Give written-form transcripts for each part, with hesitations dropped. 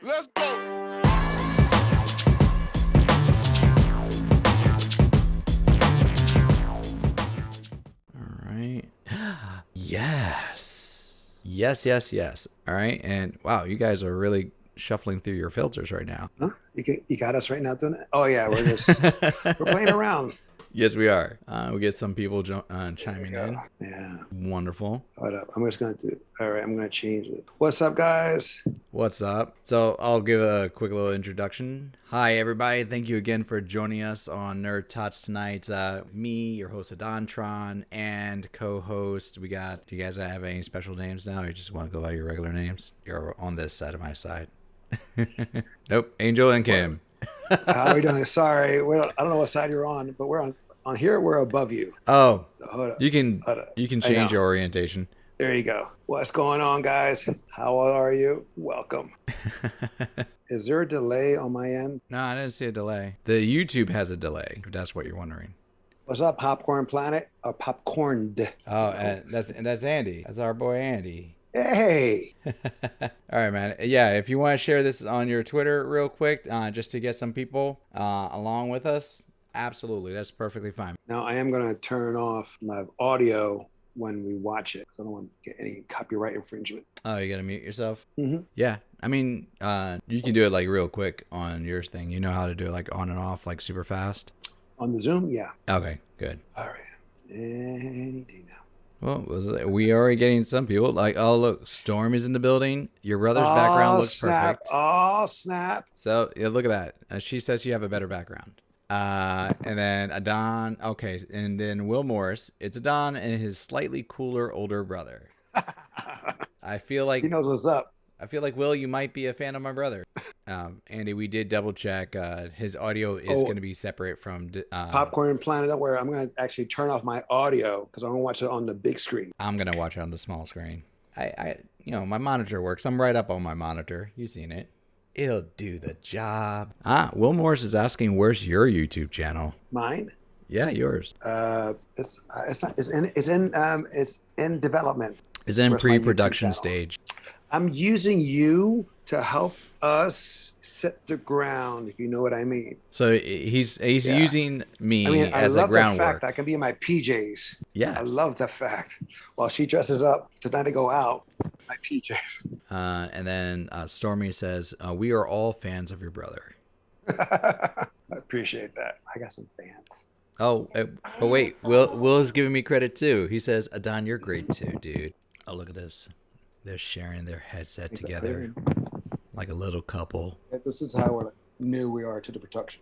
Let's go. All right. Yes. Yes. All right. And wow, you guys are really shuffling through your filters right now. Huh? You got us right now doing it? Oh, yeah. We're playing around. Yes, we are. We get some people chiming in. Yeah. Wonderful. Hold up. I'm going to change it. What's up, guys? What's up? So I'll give a quick little introduction. Hi, everybody. Thank you again for joining us on NerdTots tonight. Me, your host, Adontron, and co-host. Do you guys have any special names now, or you just want to go by your regular names? You're on this side of my side. Nope. Angel and Kim. How are we doing? Sorry. I don't know what side you're on, but we're on here. We're above you. Oh, Hold up. you can change your orientation. There you go. What's going on, guys? How are you? Welcome. Is there a delay on my end? No, I didn't see a delay. The YouTube has a delay, if that's what you're wondering. What's up, Popcorn Planet? Or Popcorned? Oh, that's Andy. That's our boy Andy. Hey. All right, man. Yeah, if you want to share this on your Twitter real quick, just to get some people along with us, absolutely. That's perfectly fine. Now, I am going to turn off my audio when we watch it. I don't want to get any copyright infringement. Oh, you got to mute yourself? Mm-hmm. Yeah. I mean, you can do it like real quick on your thing. You know how to do it like on and off, like super fast? On the Zoom? Yeah. Okay, good. All right. Any day now. Well, we are already getting some people. Like, oh, look, Storm is in the building. Your brother's background looks perfect. Oh, snap. So, yeah, look at that. She says you have a better background. And then Adon. Okay, and then Will Morris. It's Adon and his slightly cooler older brother. I feel like he knows what's up. I feel like, Will, you might be a fan of my brother. Andy, we did double check. His audio is going to be separate from Popcorn Planet. Don't worry. I'm going to actually turn off my audio because I want to watch it on the big screen. I'm going to watch it on the small screen. My monitor works. I'm right up on my monitor. You've seen it. It'll do the job. Will Morris is asking, where's your YouTube channel? Mine? Yeah, yours. It's in development. It's in pre-production stage. I'm using you to help us set the ground, if you know what I mean. So he's using me as a groundwork. I love the fact that I can be in my PJs. Yeah. I love the fact. While she dresses up tonight to go out, my PJs. And then Stormy says, we are all fans of your brother. I appreciate that. I got some fans. Oh, but wait. Will is giving me credit too. He says, Adon, you're great too, dude. Oh, look at this. They're sharing their headset together like a little couple. This is how new we are to the production.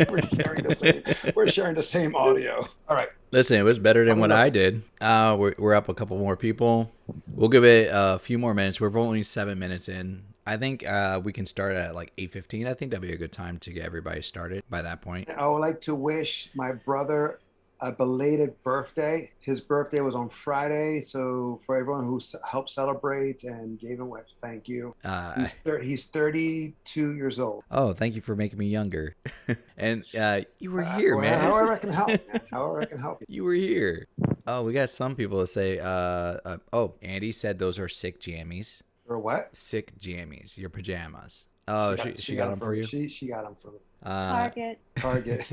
We're sharing the same audio. All right. Listen, it was better than what I did. We're up a couple more people. We'll give it a few more minutes. We're only 7 minutes in. I think we can start at like 8:15. I think that'd be a good time to get everybody started by that point. I would like to wish my brother a belated birthday. His birthday was on Friday, so for everyone who helped celebrate and gave him a thank you. He's 32 years old. Oh, thank you for making me younger. And you were here, man. However I can help, man. However I can help. You were here. Oh, we got some people that say, Andy said those are sick jammies. Or what? Sick jammies, your pajamas. Oh, she got them for you? She got them for me. Target. Target,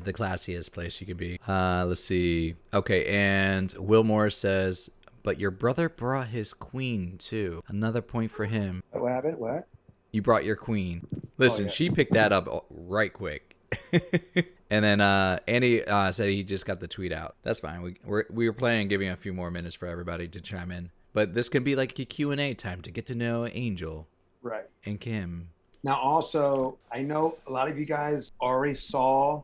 the classiest place you could be. Let's see. Okay, and Will Morris says, but your brother brought his queen too. Another point for him. What happened? What? You brought your queen. Listen, She picked that up right quick. And then Andy said he just got the tweet out. That's fine. We were planning on giving a few more minutes for everybody to chime in. But this can be like a Q&A time to get to know Angel. Right. And Kim. Now, also, I know a lot of you guys already saw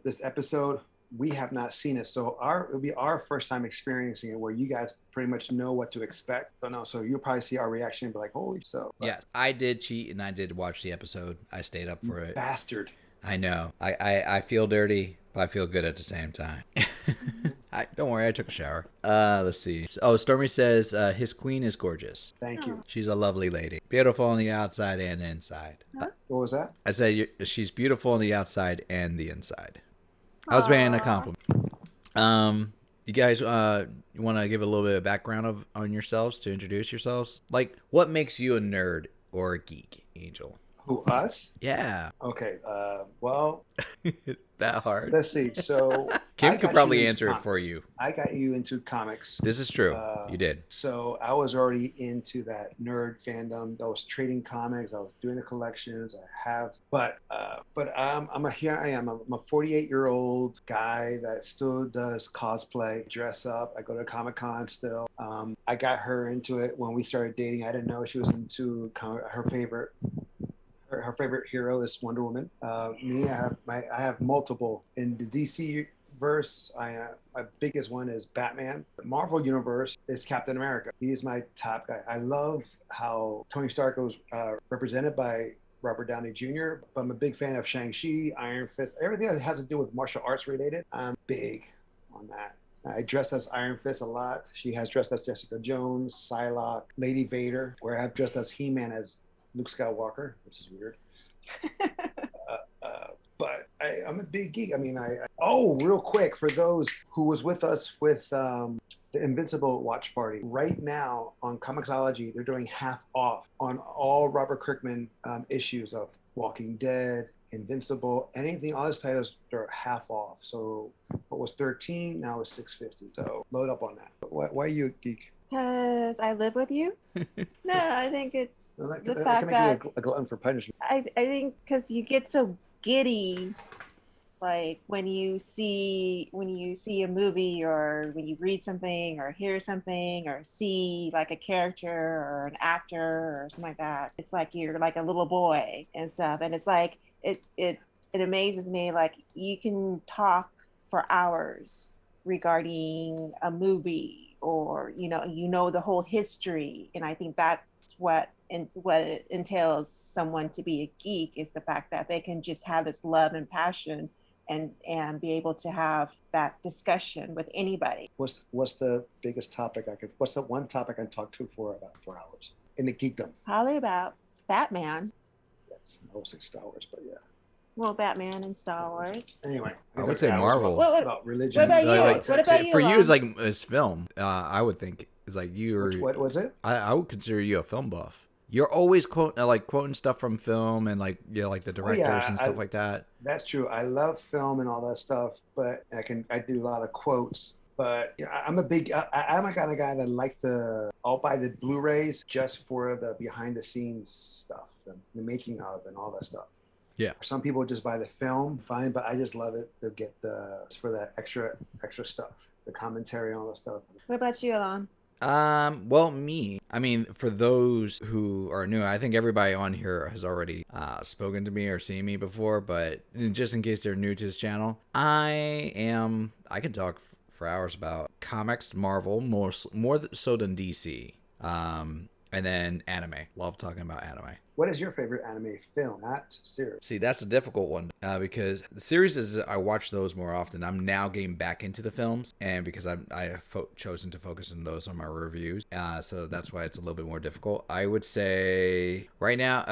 this episode. We have not seen it. So it'll be our first time experiencing it where you guys pretty much know what to expect. So you'll probably see our reaction and be like, holy so. Yeah, I did cheat and I did watch the episode. I stayed up for it. Bastard. I know. I feel dirty, but I feel good at the same time. Don't worry, I took a shower. Let's see. Oh, Stormy says his queen is gorgeous. Thank you. She's a lovely lady. Beautiful on the outside and inside. What was that? I said she's beautiful on the outside and the inside. I was paying a compliment. You guys you want to give a little bit of background on yourselves to introduce yourselves? Like, what makes you a nerd or a geek, Angel? Who, us? Yeah. Okay. Well, That hard? let's see. So I Kim could got you probably into answer it for comics. you. I got you into comics. This is true. You did. So I was already into that nerd fandom. I was trading comics. I was doing the collections. I have, but here I am. I'm a 48-year-old guy that still does cosplay, dress up. I go to Comic Con still. I got her into it when we started dating. I didn't know she was into her favorite. Her favorite hero is Wonder Woman. I have multiple in the DC verse. My biggest one is Batman. The Marvel universe is Captain America. He is my top guy. I love how Tony Stark was represented by Robert Downey Jr. But I'm a big fan of Shang-Chi, Iron Fist, everything that has to do with martial arts related. I'm big on that. I dress as Iron Fist a lot. She has dressed as Jessica Jones, Psylocke, Lady Vader, where I've dressed as He-Man as Luke Skywalker, which is weird. But I'm a big geek. I mean, real quick, for those who was with us with the Invincible watch party, right now on Comixology, they're doing half off on all Robert Kirkman issues of Walking Dead, Invincible, anything, all his titles, they're half off. So what was 13, now it's $6.50. So load up on that. But why are you a geek? Because I live with you. No, I think it's That the can fact make that you a glutton for punishment. I think because you get so giddy, like when you see a movie or when you read something or hear something or see like a character or an actor or something like that. It's like you're like a little boy and stuff, and it's like it amazes me. Like you can talk for hours regarding a movie, or the whole history, and I think that's what it entails someone to be a geek, is the fact that they can just have this love and passion and be able to have that discussion with anybody. What's the biggest topic what's the one topic I can talk to for about 4 hours in the geekdom? Probably about Batman. Yes, I would say Star Wars, but yeah. Well, Batman and Star Wars. Anyway, I would say Marvel. About religion. What about you? Like, What about you? For you, Ron? it's like it's film. I would think it's like you're. What was it? I would consider you a film buff. You're always quoting stuff from film and like like the directors and stuff like that. That's true. I love film and all that stuff, but I do a lot of quotes. But I'm a kind of guy that likes I'll buy the Blu-rays just for the behind the scenes stuff, the making of and all that stuff. Yeah. Some people just buy the film, fine, but I just love it to get for that extra stuff, the commentary and all that stuff. What about you, Alon? Well, I mean, for those who are new, I think everybody on here has already spoken to me or seen me before, but just in case they're new to this channel, I can talk for hours about comics, Marvel, more so than DC, and then anime. Love talking about anime. What is your favorite anime film, not series? See, that's a difficult one because the series I watch those more often. I'm now getting back into the films, and because I have chosen to focus on those on my reviews, so that's why it's a little bit more difficult. I would say right now,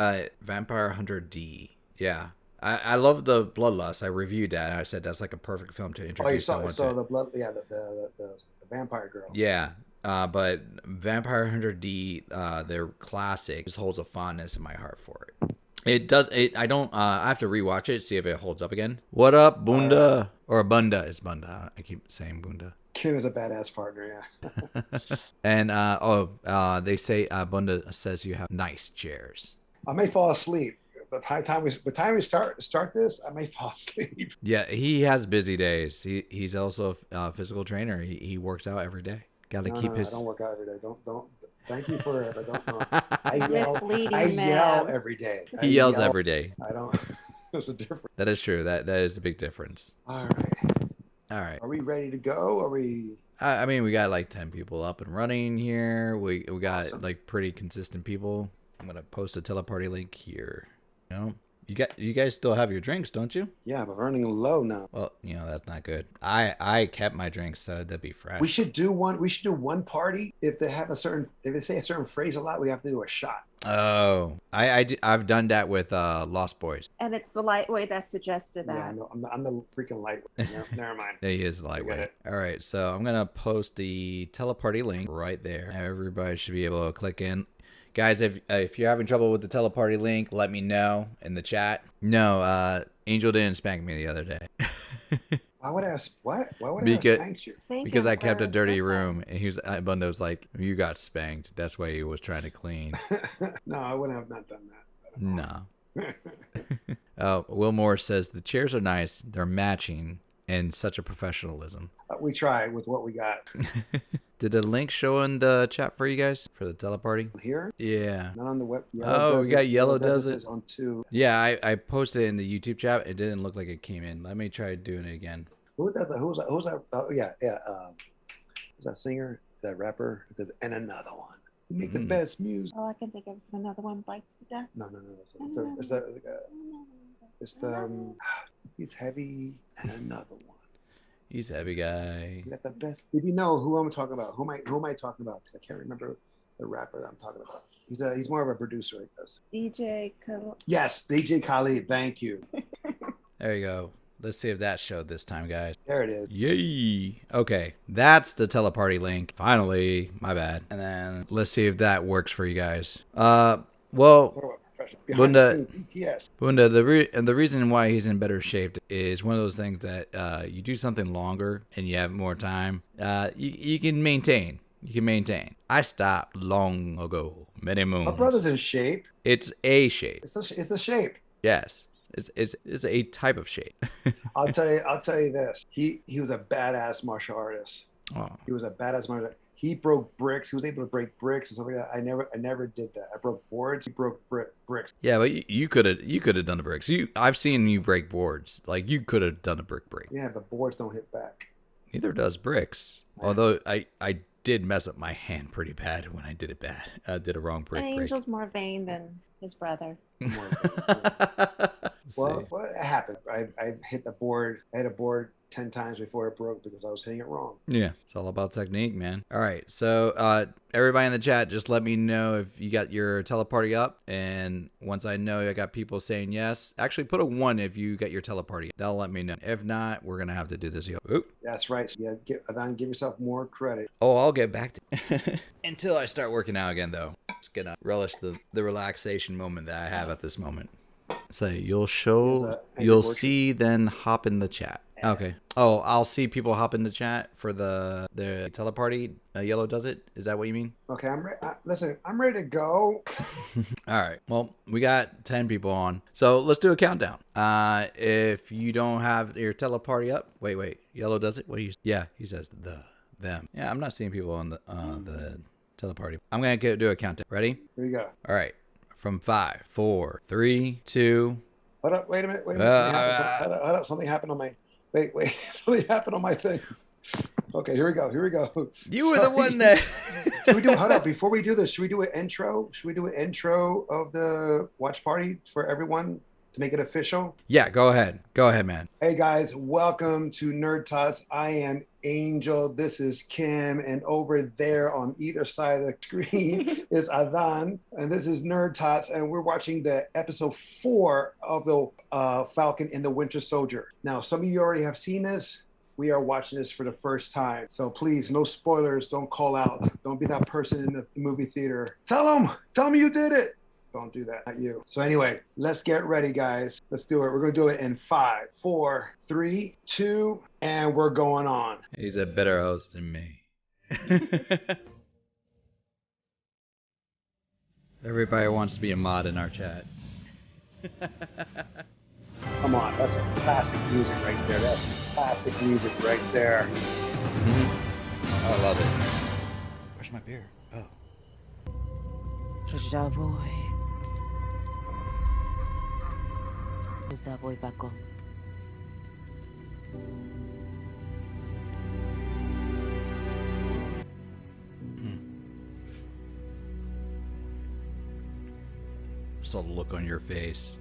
Vampire Hunter D. Yeah, I love the Bloodlust. I reviewed that, and I said that's like a perfect film to introduce someone to. The blood, yeah, the vampire girl. Yeah. But Vampire Hunter D, their classic, just holds a fondness in my heart for it. It does. I don't. I have to rewatch it, see if it holds up again. What up, Bunda? Or Bunda is Bunda. I keep saying Bunda. Kim is a badass partner, yeah. And they say Bunda says you have nice chairs. I may fall asleep. By the time we start this, I may fall asleep. Yeah, he has busy days. He's also a physical trainer. He works out every day. Got to keep his. I don't work out every day. Don't. Thank you for it, but don't know. I yell every day. He yells every day. I don't. There's a difference. That is true. That is a big difference. All right. Are we ready to go? Are we? I mean, we got like 10 people up and running here. We got Awesome. like pretty consistent people. I'm gonna post a teleparty link here. You guys still have your drinks, don't you? Yeah, but running low now. Well, that's not good. I kept my drinks so they'd be fresh. We should do one party. If they say a certain phrase a lot, we have to do a shot. Oh, I've done that with Lost Boys. And it's the lightweight that suggested that. Yeah, I know. I'm the freaking lightweight. Never mind. Yeah, he is lightweight. All right, so I'm gonna post the teleparty link right there. Everybody should be able to click in. Guys, if you're having trouble with the teleparty link, let me know in the chat. No, Angel didn't spank me the other day. Why would I have what? Why would I have spanked you? Because I kept a dirty room, and Bundo's like, you got spanked. That's why he was trying to clean. No, I wouldn't have not done that. No. Wilmore says the chairs are nice. They're matching, and such a professionalism. We try with what we got. Did the link show in the chat for you guys for the teleparty? Here? Yeah. Not on the web. We got Yellow does it on 2. Yeah, I posted it in the YouTube chat. It didn't look like it came in. Let me try doing it again. Who's that? Oh, yeah. Is that singer? Is that rapper? And another one. You make the best music. All I can think of is another one bites the dust. No. He's heavy and another one. He's a heavy guy. You got the best. If you know who I'm talking about, who am I talking about? I can't remember the rapper that I'm talking about. He's more of a producer, I guess. DJ Khaled. Yes, DJ Khaled. Thank you. There you go. Let's see if that showed this time, guys. There it is. Yay. Okay, that's the teleparty link. Finally, my bad. And then let's see if that works for you guys. Well, Bunda, the reason why he's in better shape is one of those things that you do something longer and you have more time. You can maintain. I stopped long ago, many moons. My brother's in shape. It's a shape. It's a shape. Yes. It's a type of shape. I'll tell you this. He was a badass martial artist. Oh. He was a badass martial artist. He broke bricks. He was able to break bricks and stuff like that. I never did that. I broke boards. He broke bricks. Yeah, but you could have done the bricks. I've seen you break boards. Like you could have done a brick break. Yeah, but boards don't hit back. Neither does bricks. Although I did mess up my hand pretty bad when I did it bad. I did a wrong brick break. Angel's more vain than his brother. Well, it happened. I hit the board. I hit a board 10 times before it broke because I was hitting it wrong. Yeah, it's all about technique, man. All right, so everybody in the chat, just let me know if you got your teleparty up, and once I know I got people saying yes, actually put a 1 if you got your teleparty. That'll let me know. If not, we're gonna have to do this. Oop. That's right. Yeah, give yourself more credit. Oh, I'll get back to until I start working out again, though. Just gonna relish the relaxation moment that I have at this moment. So you'll see, then hop in the chat. Okay. Oh, I'll see people hop in the chat for the teleparty. Yellow does it. Is that what you mean? Okay, listen, I'm ready to go. All right. Well, we got 10 people on, so let's do a countdown. If you don't have your teleparty up, wait. Yellow does it. Yeah, he says them. Yeah, I'm not seeing people on the teleparty. I'm gonna do a countdown. Ready? Here you go. All right. From 5, 4, 3, 2. Hold up. Wait a minute. Hold up. Something happened on my. Wait. Something happened on my thing. Okay, here we go. You were the one that. Hold up. Before we do this, should we do an intro? Should we do an intro of the watch party for everyone to make it official? Yeah, go ahead. Go ahead, man. Hey guys, welcome to NerdTots. I am Angel. This is Kim, and over there on either side of the screen is Adan, and this is NerdTots, and we're watching the episode 4 of the Falcon and the Winter Soldier. Now, some of you already have seen this. We are watching this for the first time, so please, no spoilers. Don't call out. Don't be that person in the movie theater. Tell them you did it. Don't do that, not you. So anyway, let's get ready, guys. Let's do it. We're gonna do it in 5, 4, 3, 2, and we're going on. He's a better host than me. Everybody wants to be a mod in our chat. Come on, that's some classic music right there. That's some classic music right there. I love it. Where's my beer? Oh. Falcon. Saw the look on your face.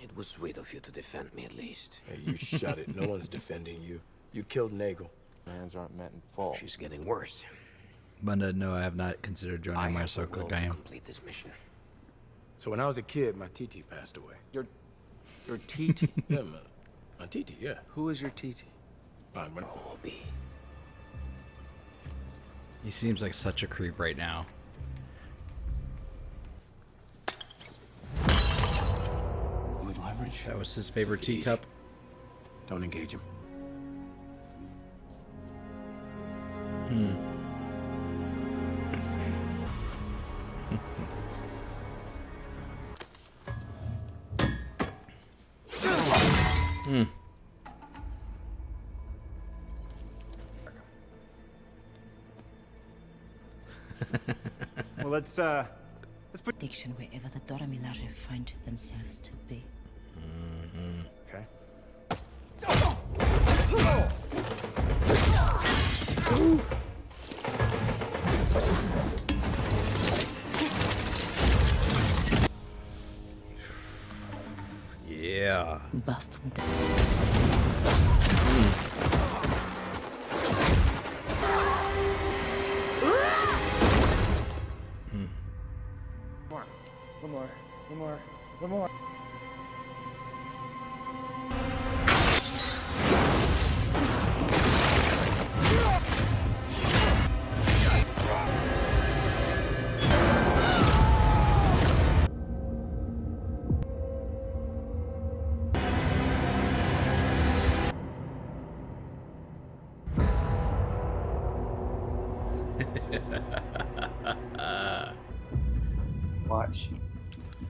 It was sweet of you to defend me at least. Hey, you shut it. No one's defending you. You killed Nagel. Hands aren't meant in fall. She's getting worse. Bunda, no, I have not considered I joining my have the circle will to game. complete this mission. So when I was a kid, my TT passed away. Your TT? Yeah, my TT, yeah. Who is your TT? Obi. He seems like such a creep right now. With leverage? That was his favorite Take it easy. teacup. Don't engage him. Well, let's put. Addiction wherever the Dormilaje find themselves to be. Okay. Yeah. Bust One more.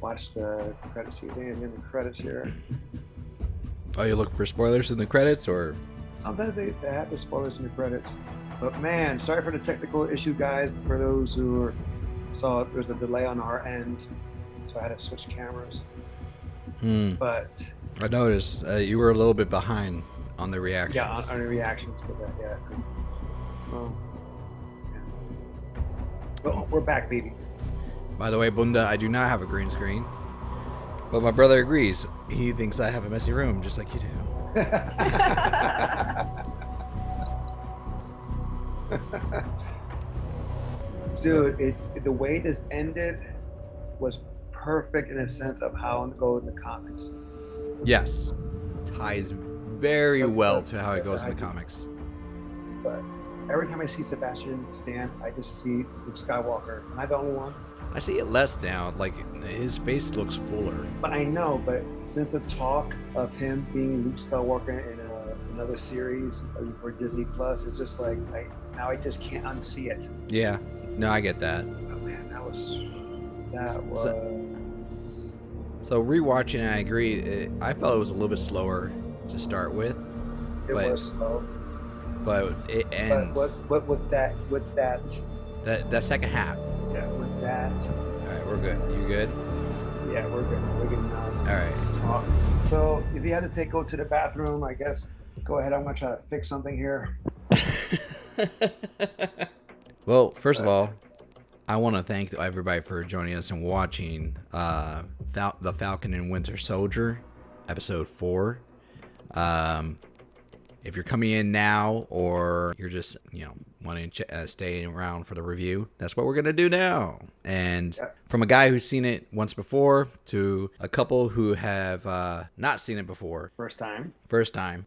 Watch the credits. See anything in the credits here. Oh, you look for spoilers in the credits, or? Sometimes they have the spoilers in the credits. But man, sorry for the technical issue, guys. For those who saw, there's a delay on our end, so I had to switch cameras. But I noticed you were a little bit behind on the reactions. yeah, on the reactions for that, yeah. Well, yeah. Oh, we're back, baby. By the way, Bunda, I do not have a green screen. But my brother agrees. He thinks I have a messy room, just like you do. Dude, the way this ended was perfect in a sense of how it goes in the comics. Yes. Ties very well to how it goes in the comics. But every time I see Sebastian Stan, I just see Luke Skywalker. Am I the only one? I see it less now. Like, his face looks fuller. But I know, but since the talk of him being Luke Skywalker in another series for Disney Plus, it's just like, now I just can't unsee it. Yeah. No, I get that. Oh man, that was. So rewatching, I agree. I felt it was a little bit slower to start with. It was slow. But it ends. But with that. That second half. Yeah, with that. All right, we're good. You good? Yeah, we're good. We're good now. All right. So if you had to go to the bathroom, I guess go ahead. I'm gonna try to fix something here. Well, first of all, I want to thank everybody for joining us and watching The Falcon and Winter Soldier, episode 4. If you're coming in now, or you're just, wanting to stay around for the review, that's what we're going to do now. And from a guy who's seen it once before to a couple who have not seen it before. First time.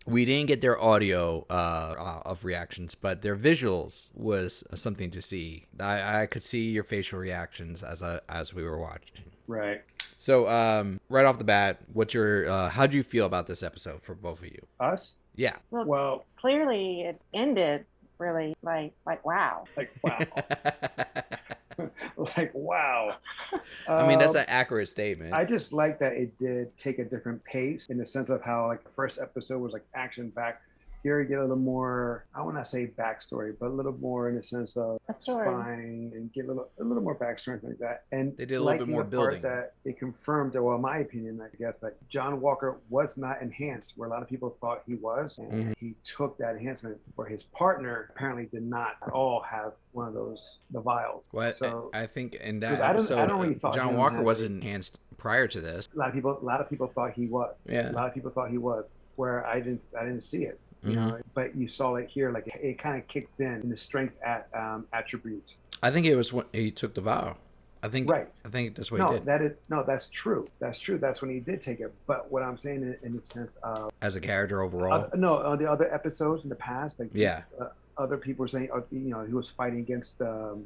We didn't get their audio of reactions, but their visuals was something to see. I could see your facial reactions as we were watching. Right. So right off the bat, what's your how'd you feel about this episode for both of you? Us? Yeah. Well, Clearly it ended really like wow. like wow. Like wow. I mean, that's an accurate statement. I just like that it did take a different pace in the sense of how like the first episode was like action packed. here you get a little more, I want to say backstory, but a little more in the sense of A story. spying and get a little more backstory and things like that. And They did a little bit liking more the part building. that it confirmed, well, in my opinion, I guess, that John Walker was not enhanced where a lot of people thought he was. And he took that enhancement where his partner apparently did not at all have one of those, the vials. Well, So I think in 'cause that episode, I don't really thought John him Walker as wasn't enhanced prior to this. a lot of people thought he was. Yeah. A lot of people thought he was, where I didn't see it. You know, but you saw it here. Like it kind of kicked in the strength attributes. I think it was when he took the vow. I think Right. I think that's what he did. That's true. That's true. That's when he did take it. But what I'm saying in the sense of As a character overall. on the other episodes in the past, like Yeah. Other people were saying, you know, he was fighting against the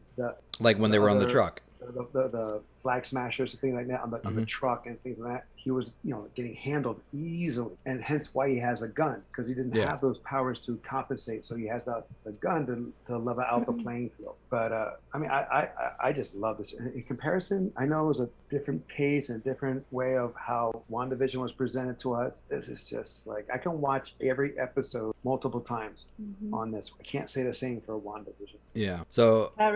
Like when they were on the truck. the flag smashers and things like that on the truck and things like that. He was, you know, getting handled easily, and hence why he has a gun, because he didn't have those powers to compensate. So he has the gun to level out the playing field. But I mean, I just love this. In comparison, I know it was a different pace and a different way of how WandaVision was presented to us. This is just like, I can watch every episode multiple times on this. I can't say the same for WandaVision. Yeah. So I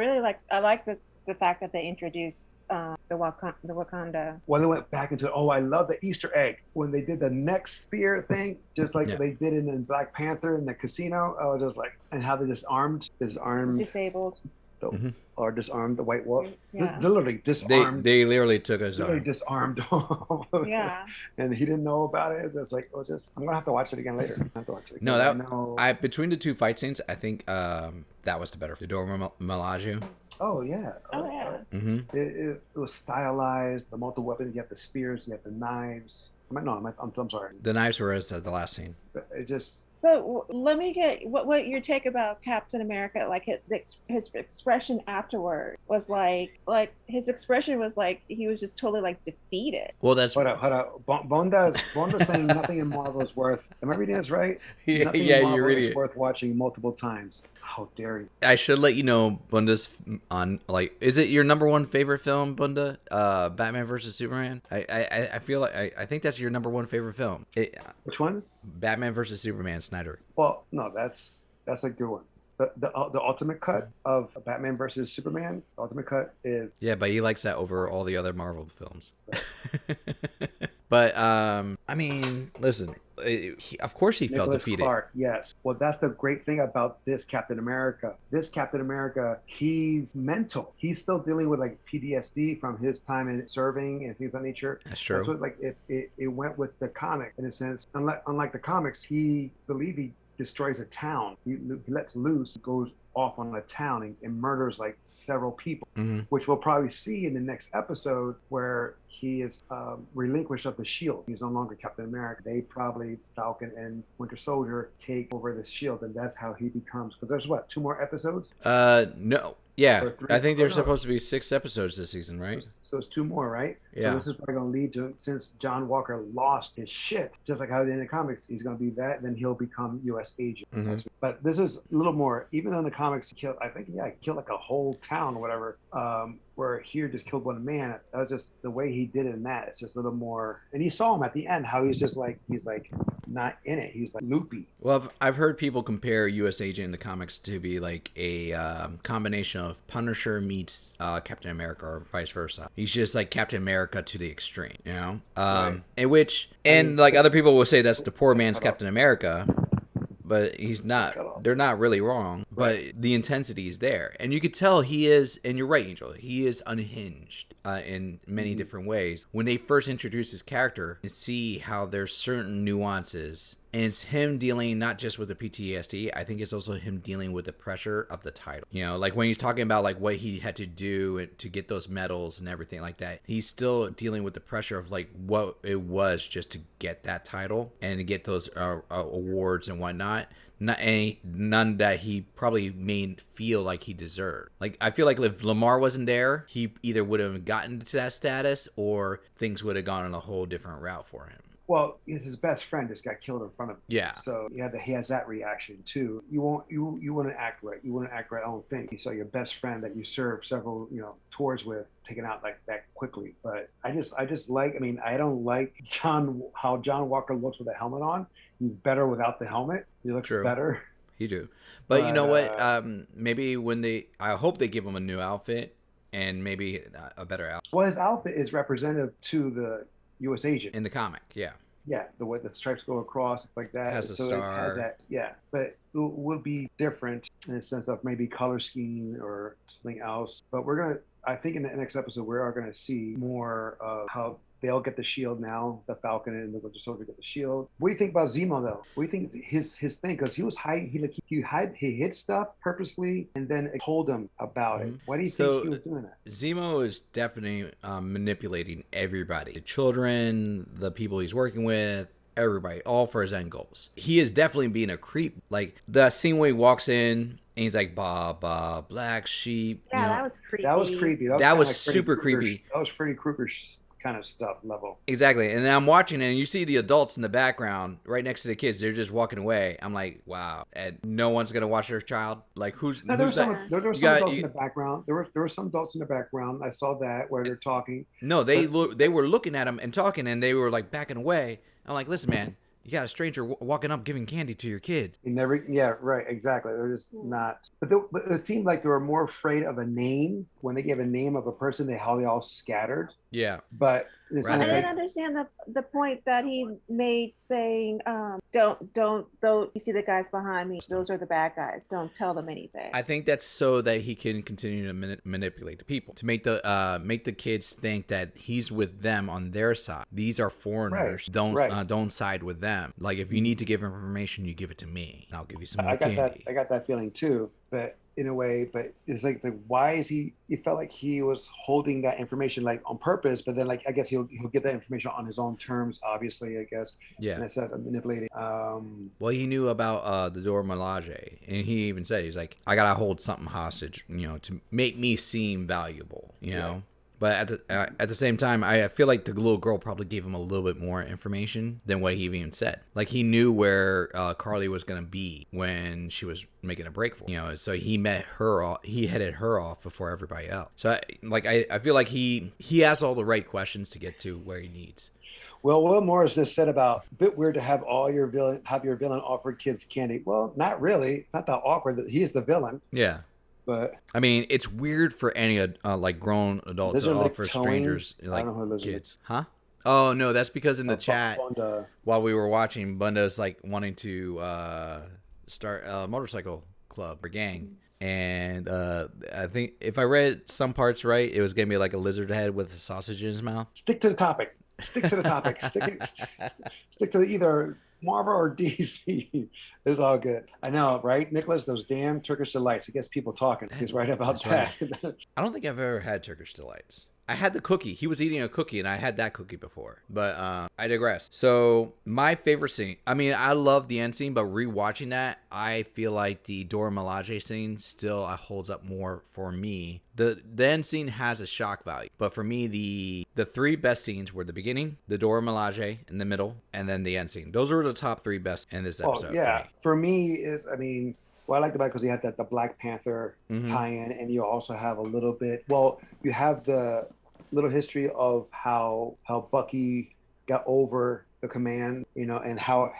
like the fact that they introduced the Wakanda. When they went back into it, I love the Easter egg when they did the neck spear thing, just like they did in Black Panther in the casino. I was just like, and how they disarmed Disabled. or disarmed the White Wolf. Yeah. Literally disarmed. They literally took his literally arm. disarmed. Yeah. And he didn't know about it. It's like, I'm gonna have to watch it again later. I have to watch it again. No, I between the two fight scenes, I think that was the better. The Dora Milaje. Oh yeah. Oh yeah. It was stylized. The multiple weapons. You have the spears. You have the knives. I'm sorry. The knives were as the last scene. It just. But let me get what your take about Captain America. Like his expression afterward was like his expression was like he was just totally like defeated. Well, that's hold up. Bonda's saying nothing in Marvel is worth. Am I reading this right? Yeah, nothing yeah, in Marvel you're reading is it. worth watching multiple times. How dare you? I should let you know, Bunda's on like. Is it your number one favorite film, Bunda? Batman versus Superman. I feel like I think that's your number one favorite film. Which one? Batman versus Superman, Snyder. Well, no, that's a good one. The ultimate cut of Batman versus Superman. The ultimate cut is. Yeah, but he likes that over all the other Marvel films. But I mean, listen. Of course, he felt defeated. Clark, yes. Well, that's the great thing about this Captain America. This Captain America, he's mental. He's still dealing with like PTSD from his time in serving and things of that nature. That's true. That's what like it went with the comic in a sense. Unlike the comics, he destroys a town. He lets loose, goes off on a town and murders like several people, which we'll probably see in the next episode where he is relinquished of the shield. He's no longer Captain America. They probably, Falcon and Winter Soldier, take over the shield, and that's how he becomes. Because there's what, 2 more episodes? No. Yeah, I think there's no. supposed to be 6 episodes this season, right? So it's 2 more, right? Yeah. So this is probably going to lead to, since John Walker lost his shit, just like how in the comics, he's going to be that, then he'll become U.S. agent. But this is a little more, even in the comics, he killed like a whole town or whatever, where here just killed one man. That was just the way he did it in that. It's just a little more, and you saw him at the end, how he's like not in it. He's like loopy. Well, I've heard people compare U.S. Agent in the comics to be like a combination of Punisher meets Captain America or vice versa. He's just like Captain America to the extreme, you know? Right. Like other people will say that's the poor man's Captain America, but he's not. They're not really wrong, but the intensity is there. And you could tell he is, and you're right, Angel, he is unhinged in many different ways. When they first introduce his character and see how there's certain nuances, and it's him dealing not just with the PTSD, I think it's also him dealing with the pressure of the title. You know, like when he's talking about like what he had to do to get those medals and everything like that, he's still dealing with the pressure of like what it was just to get that title and to get those awards and whatnot. None that he probably made feel like he deserved. Like, I feel like if Lamar wasn't there, he either would have gotten to that status or things would have gone on a whole different route for him. Well, his best friend just got killed in front of him. Yeah. So he has that reaction too. You want to act right. You want to act right. I don't think you saw your best friend that you served several tours with taken out like that quick. quickly. But I just like. I mean, I don't like how John Walker looks with a helmet on. He's better without the helmet. He looks True. better. He do. But you know what? But, Maybe I hope they give him a new outfit and maybe a better outfit well, his outfit is representative to the U.S. agent. in the comic. Yeah. Yeah, the way the stripes go across, stuff like that. Has a so star. It has that, yeah, but it will be different in the sense of maybe color scheme or something else. But I think in the next episode, we are gonna see more of how they'll get the shield now. The Falcon and the Winter Soldier get the shield. What do you think about Zemo though? What do you think is his thing? Because he was hiding. He hid stuff purposely, and then it told him about it. Why do you think he was doing that? Zemo is definitely manipulating everybody, the children, the people he's working with, everybody, all for his end goals. He is definitely being a creep. Like the scene where he walks in and he's like, "Bah, black sheep." Yeah, that was creepy. That was creepy. That was super creepy. That was Freddy Krueger kind of stuff level. Exactly. And I'm watching it and you see the adults in the background right next to the kids. They're just walking away. I'm like, wow. And no one's going to watch their child. Like there were some adults in the background. There were some adults in the background. I saw that where they're talking. No, they were looking at him and talking and they were like backing away. I'm like, listen, man, you got a stranger walking up giving candy to your kids. Yeah, right, exactly. They're just not. But it seemed like they were more afraid of a name. When they gave a name of a person, they all scattered. Yeah. But I didn't understand the point that he made saying, don't, you see the guys behind me, those are the bad guys. Don't tell them anything. I think that's so that he can continue to manipulate the people, to make the kids think that he's with them on their side. These are foreigners. Right. Don't side with them. Like if you need to give information, you give it to me. And I'll give you some more candy. I got that feeling too. But in a way, but it's like why is he? It felt like he was holding that information like on purpose, but then like I guess he'll get that information on his own terms. Obviously, I guess. Yeah. And instead of manipulating. Well, he knew about the Dora Milaje, and he even said he's like, I gotta hold something hostage, to make me seem valuable, you know. But at the same time, I feel like the little girl probably gave him a little bit more information than what he even said. Like he knew where Carly was gonna be when she was making a break for him. So he headed her off before everybody else. So I feel like he asked all the right questions to get to where he needs. Well, Will Morris just said about a bit weird to have your villain offer kids candy. Well, not really. It's not that awkward that he's the villain. Yeah. But I mean, it's weird for any like grown adults to offer strangers like kids, huh? Oh no, that's because in the chat while we were watching, Bunda's like wanting to start a motorcycle club or gang, and I think if I read some parts right, it was gonna be like a lizard head with a sausage in his mouth. Stick to the topic. Stick to either Marvel or DC. It's all good. I know, right, Nicholas? Those damn Turkish delights. It gets people talking. He's right about that. Right. I don't think I've ever had Turkish delights. I had the cookie. He was eating a cookie, and I had that cookie before. But I digress. So my favorite scene. I mean, I love the end scene, but rewatching that, I feel like the Dora Milaje scene still holds up more for me. The end scene has a shock value, but for me, the three best scenes were the beginning, the Dora Milaje in the middle, and then the end scene. Those are the top three best in this episode. Yeah, for me what I liked about it because you had the Black Panther tie-in, and you also have a little bit. Well, you have the little history of how Bucky got over the command, and how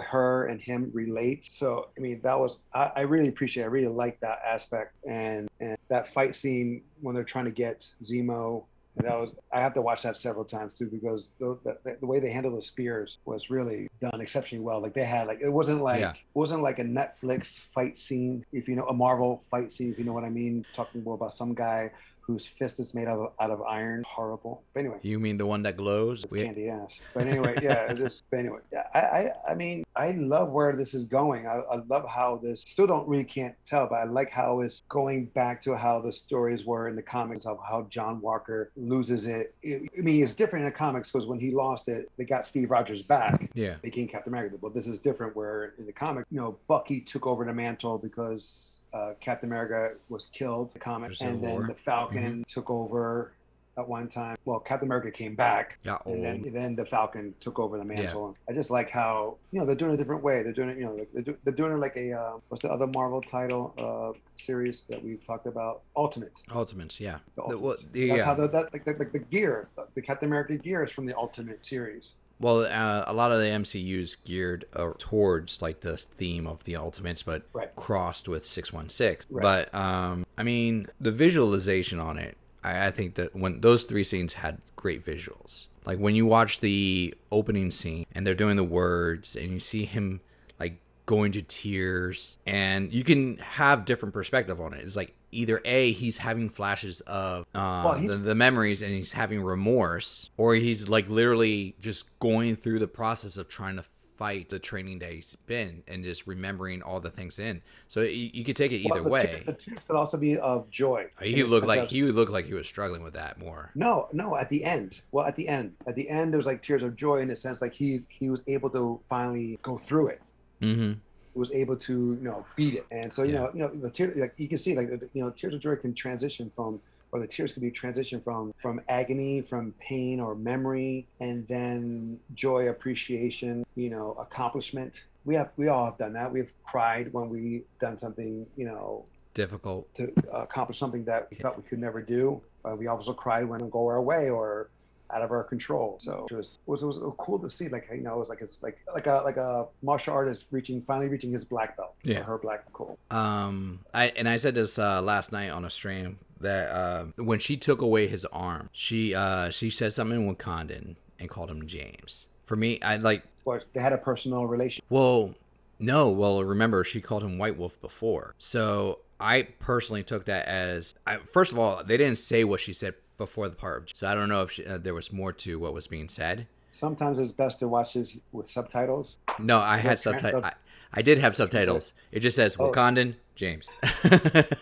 her and him relate. So I mean, that was I really appreciate. I really like that aspect, and that fight scene when they're trying to get Zemo. And I have to watch that several times too, because the way they handled the spears was really done exceptionally well. Like they had it wasn't like a Netflix fight scene, a Marvel fight scene, if you know what I mean. Talking more about some guy whose fist is made out of iron. Horrible. But anyway. You mean the one that glows? It's candy ass. But anyway, I mean, I love where this is going. I love how this, still can't tell, but I like how it's going back to how the stories were in the comics of how John Walker loses it. I mean, it's different in the comics because when he lost it, they got Steve Rogers back. Yeah. Became Captain America. But this is different where in the comic, Bucky took over the mantle because Captain America was killed in the comic, and then the Falcon took over at one time. Well, Captain America came back, Got and old. then the Falcon took over the mantle. I just like how they're doing it a different way. They're doing it, like they're doing it like a what's the other Marvel title series that we've talked about? Ultimates, yeah. The Well, Ultimates. That's how the gear, the Captain America gear is from the Ultimate series. Well, a lot of the MCU is geared towards like the theme of the Ultimates, but crossed with 616. Right. But I mean, the visualization on it, I think that when those three scenes had great visuals. Like when you watch the opening scene and they're doing the words and you see him like going to tears, and you can have different perspective on it. It's like either A, he's having flashes of the memories and he's having remorse, or he's like literally just going through the process of trying to fight the training that he's been and just remembering all the things in. So you could take it either way. The tears could also be of joy. He would look like he was struggling with that more. No, at the end. Well, at the end, there's like tears of joy in a sense, like he was able to finally go through it. Mm-hmm. Was able to beat it, and so the tears, like you can see, like tears of joy can transition from, or the tears can be transition from agony, from pain or memory, and then joy, appreciation, accomplishment. We all have done that. We've cried when we've done something difficult to accomplish something that we thought we could never do. We also cried when it go our way or out of our control. So it was cool to see, like, it was like it's like a martial artist finally reaching his black belt. Or her black belt. I said this last night on a stream that when she took away his arm, she said something in Wakandan and called him James. For me, they had a personal relation. Well, no. Well, remember, she called him White Wolf before. So I personally took that as, first of all, they didn't say what she said before the part of, so I don't know if there was more to what was being said. Sometimes it's best to watch this with subtitles. No, I had subtitles. I did have subtitles. It just says Wakandan James. Okay,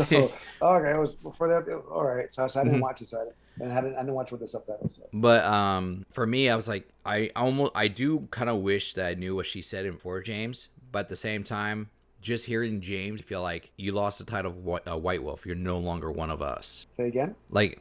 it was before that. All right, so I didn't watch it. So I didn't watch with the subtitles. So. But for me, I was like, I do kind of wish that I knew what she said for James, but at the same time, just hearing James, I feel like you lost the title of White Wolf. You're no longer one of us. Say again? Like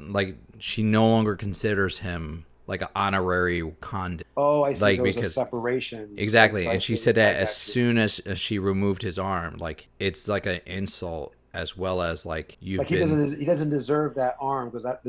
she no longer considers him like an honorary Wakandan. Oh, I see. Like, there was because a separation. Exactly, and she said that as soon as she removed his arm, like it's like an insult, as well as like you've like he doesn't deserve that arm, because that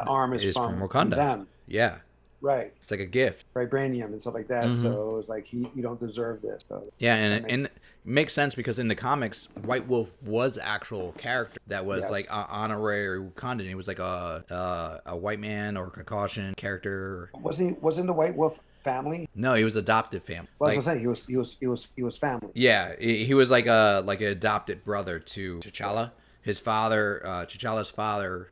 arm is from Wakanda. Them. Yeah. Right. It's like a gift. Vibranium and stuff like that. Mm-hmm. So it was like you don't deserve this. So yeah, and it makes sense because in the comics, White Wolf was actual character that was like an honorary Wakandan. He was like a white man or Caucasian character. Wasn't the White Wolf family? No, he was adopted family. Well, like, I was saying he was family. Yeah, he was like an adopted brother to T'Challa. His father, T'Challa's father.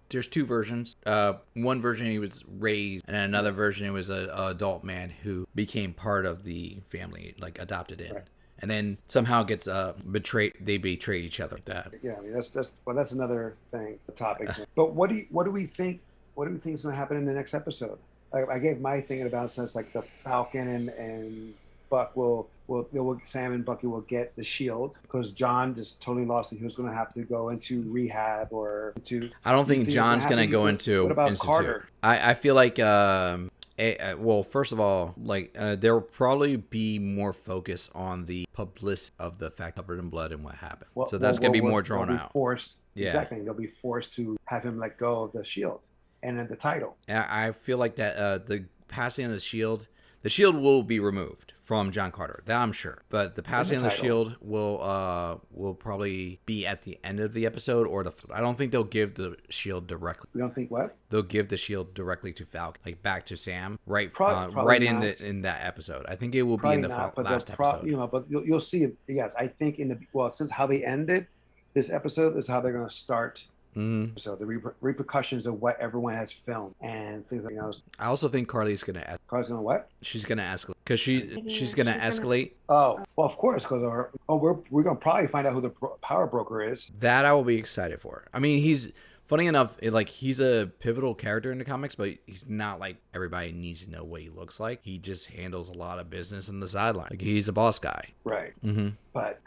There's two versions. One version he was raised, and another version it was an adult man who became part of the family, like adopted in. Right. And then somehow gets betrayed. They betray each other. That. Yeah, I mean that's another thing, the topic. But what do we think? What do we think is going to happen in the next episode? I gave my thinking about since like the Falcon and Buck Sam and Bucky will get the shield because John just totally lost it. He was going to have to go into rehab or into. I don't think John's going to go into. What about Institute. Carter? I feel like. Well, first of all, like there will probably be more focus on the publicity of the fact covered in blood and what happened. So that's going to be more drawn out. Forced. Yeah. Exactly. They'll be forced to have him let go of the shield and then the title. And I feel like that the passing of the shield will be removed from John Carter. That I'm sure. But the passing of the shield will probably be at the end of the episode, or I don't think they'll give the shield directly. You don't think what? They'll give the shield directly to Falcon, like back to Sam, right? Probably right not. in that episode. I think it will probably be in the last episode. But you'll see. Yes, I think since how they ended this episode is how they're going to start. Mm-hmm. So the repercussions of what everyone has filmed and things like I also think Carly's gonna what? She's gonna escalate because she's gonna escalate. Oh well, of course, because we're gonna probably find out who the power broker is. That I will be excited for. I mean, he's funny enough. He's a pivotal character in the comics, but he's not like everybody needs to know what he looks like. He just handles a lot of business in the sideline. Like he's a boss guy. Right. Mm-hmm. But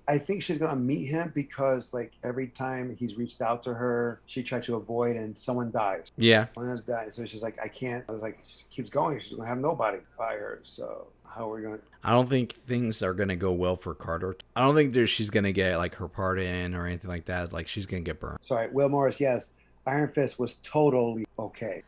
I think she's gonna meet him because like every time he's reached out to her, she tried to avoid and someone dies. Yeah. Someone has died. So she's like, I can't. I was like, she keeps going. She's gonna have nobody by her. So how are we gonna? I don't think things are gonna go well for Carter. I don't think she's gonna get like her part in or anything like that. Like she's gonna get burned. Sorry, Will Morris. Yes, Iron Fist was totally okay.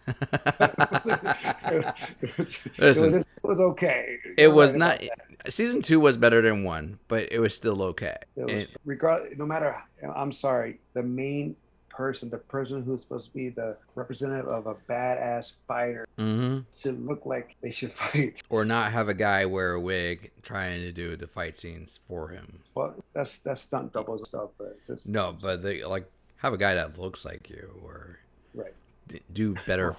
Listen, it was okay. it You're was right not. about that. Season 2 was better than 1, but it was still okay. No matter, I'm sorry, the main person, the person who's supposed to be the representative of a badass fighter, should look like they should fight. Or not have a guy wear a wig trying to do the fight scenes for him. Well, that's stunt doubles and stuff, but just No, but they like have a guy that looks like you, or right. Do better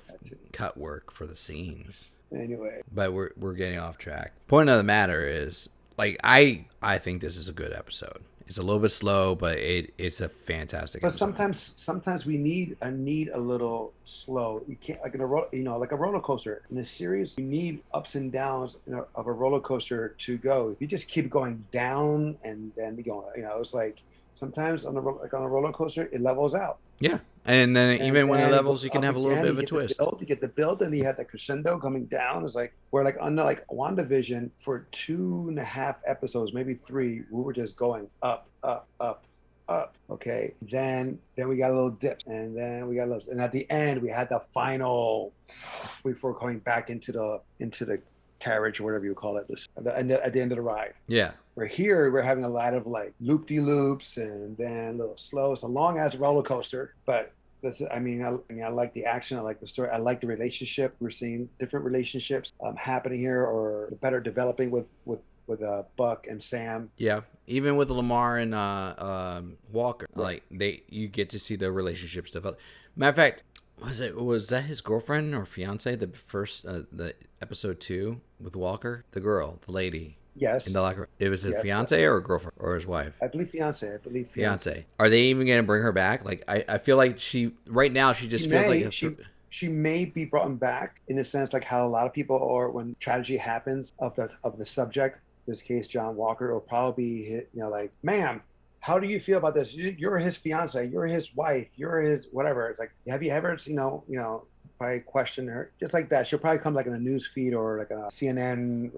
cut work for the scenes. Anyway, but we're getting off track. Point of the matter is, like, I think this is a good episode. It's a little bit slow, but it's a fantastic episode. But sometimes we need a little slow. You can't like like a roller coaster in a series. You need ups and downs of a roller coaster to go. If you just keep going down and then it's like sometimes on a roller coaster it levels out. Yeah, and then even when it levels, you can have a little bit of a twist. You get the build, and you have the crescendo coming down. It's like we're like under like WandaVision for 2.5 episodes, maybe 3. We were just going up, up, up, up. Okay, then we got a little dip, and then we got a little, and at the end we had the final before going back into the carriage or whatever you call it. At the end of the ride. Yeah. We're having a lot of like loop-de-loops and then a little slow. It's a long ass roller coaster, but I like the action. I like the story. I like the relationship. We're seeing different relationships happening here, or better developing with Buck and Sam. Yeah, even with Lamar and Walker, right. Like you get to see the relationships develop. Matter of fact, was that his girlfriend or fiance? The first the episode 2 with Walker, the girl, the lady. Yes. In the locker. It was a fiance or a girlfriend or his wife? I believe fiance. Fiance. Are they even going to bring her back? Like, I feel like right now she just feels like she may be brought back in a sense like how a lot of people are when tragedy happens of the subject. In this case, John Walker will probably hit, like, ma'am, how do you feel about this? You're his fiance. You're his wife. You're his whatever. It's like, have you ever, probably question her just like that. She'll probably come like in a news feed or like a CNN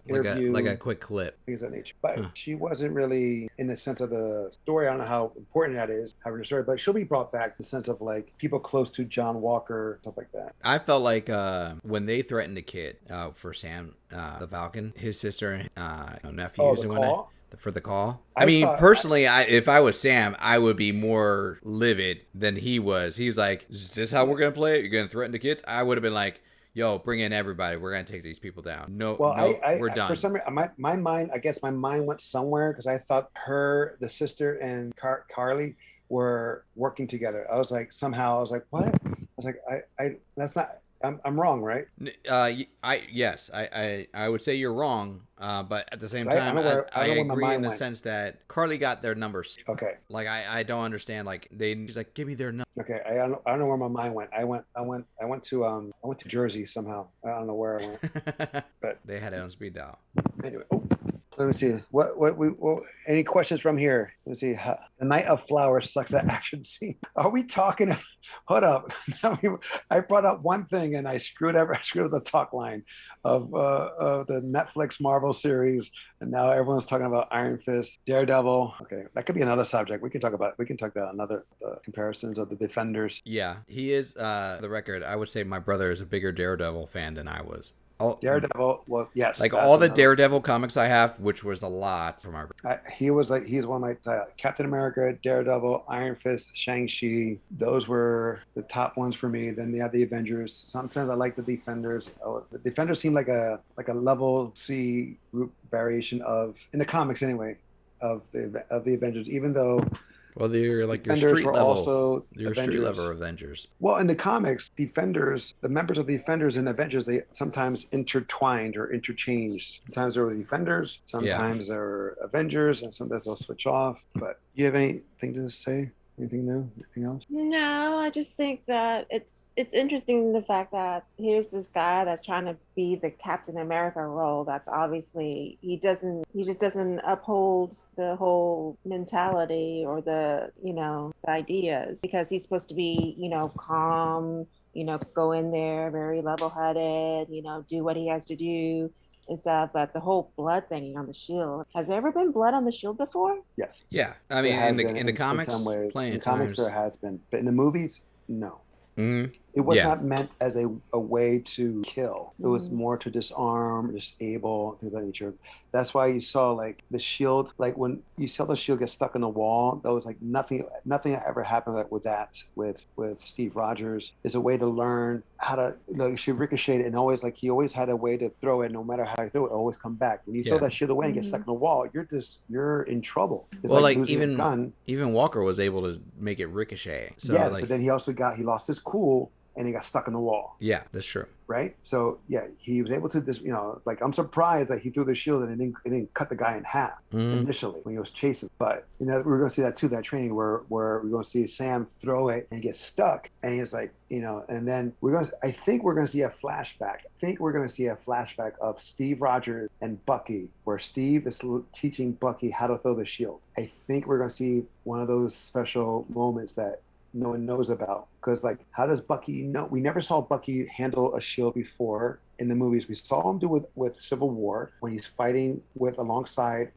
interview, like a quick clip, things of that nature. But she wasn't really in the sense of the story. I don't know how important that is having a story, but she'll be brought back in the sense of like people close to John Walker, stuff like that. I felt like when they threatened the kid for Sam, the Falcon, his sister and nephews and whatnot. For the call. I mean, personally, if I was Sam, I would be more livid than he was. He was like, is this how we're going to play it? You're going to threaten the kids? I would have been like, yo, bring in everybody. We're going to take these people down. We're done. For some reason, my mind, I guess my mind went somewhere because I thought the sister and Carly were working together. I was like, what? I was like, that's not... I'm wrong, right? Yes, I would say you're wrong, but at the same time, I agree in the sense that Carly got their numbers. Okay. Like I don't understand. Like she's like, give me their number. Okay, I don't know where my mind went. I went to Jersey somehow. I don't know where I went. But they had it on speed dial. Anyway. Let me see. What any questions from here? Let's see. The Night of Flowers sucks at action scene. Are we talking? Hold up. I brought up one thing and I screwed up the talk line of the Netflix Marvel series, and now everyone's talking about Iron Fist, Daredevil. Okay, that could be another subject. We can talk about another comparisons of the Defenders. Yeah, he is. The record. I would say my brother is a bigger Daredevil fan than I was. Daredevil, well, yes. Like all the Daredevil comics I have, which was a lot from our. He's one of my Captain America, Daredevil, Iron Fist, Shang-Chi. Those were the top ones for me. Then they have the Avengers. Sometimes I like the Defenders. The Defenders seem like a level C group variation of, in the comics anyway, of the Avengers. Even though. Well, they're like your street level Avengers. Well, in the comics, Defenders, the members of the Defenders and Avengers, they sometimes intertwined or interchanged. Sometimes they're Defenders, sometimes they're Avengers, and sometimes they'll switch off. But do you have anything to say? Anything new? Anything else? No, I just think that it's interesting the fact that here's this guy that's trying to be the Captain America role. That's obviously he just doesn't uphold the whole mentality or the the ideas, because he's supposed to be calm, go in there very level-headed, do what he has to do and stuff. But the whole blood thing on the shield, has there ever been blood on the shield before? Yes. Yeah, I There mean, has in been the comics, some ways. plenty In of comics, times. there has been, but in the movies, no. Mm-hmm. It was Yeah. not meant as a way to kill. It was Mhm. more to disarm, disable, things of that nature. That's why you saw like the shield, like when you saw the shield get stuck in the wall, that was like nothing ever happened with Steve Rogers. Is a way to learn how to she ricocheted, and always like he always had a way to throw it. No matter how he threw it, always come back. When you throw Yeah. that shield away and get stuck in the wall, you're in trouble. It's Well, like like losing a gun. even Walker was able to make it ricochet. So Yes, like, but then he lost his cool and he got stuck in the wall. yeah, that's true. Right. So yeah, he was able to like I'm surprised that he threw the shield and it didn't cut the guy in half initially when he was chasing. But we're gonna see that too, that training where we're gonna see Sam throw it and get stuck, and he's like, and then I think we're gonna see a flashback. I think we're gonna see a flashback of Steve Rogers and Bucky, where Steve is teaching Bucky how to throw the shield. I think we're gonna see one of those special moments that no one knows about, because like, how does Bucky know? We never saw Bucky handle a shield before in the movies. We saw him do with Civil War when he's fighting alongside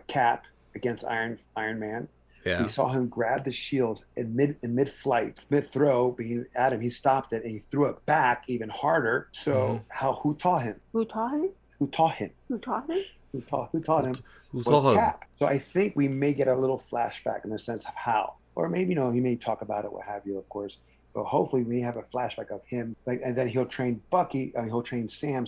Cap against Iron Man. Yeah. We saw him grab the shield in mid-flight, mid-throw, being at him. He stopped it and he threw it back even harder. So who taught him? Who taught him? Who taught him? Who taught him? Who taught him? Who Was taught him? Cap. So I think we may get a little flashback in the sense of how. Or maybe, he may talk about it, what have you, of course. But hopefully we have a flashback of him, and then he'll train Sam,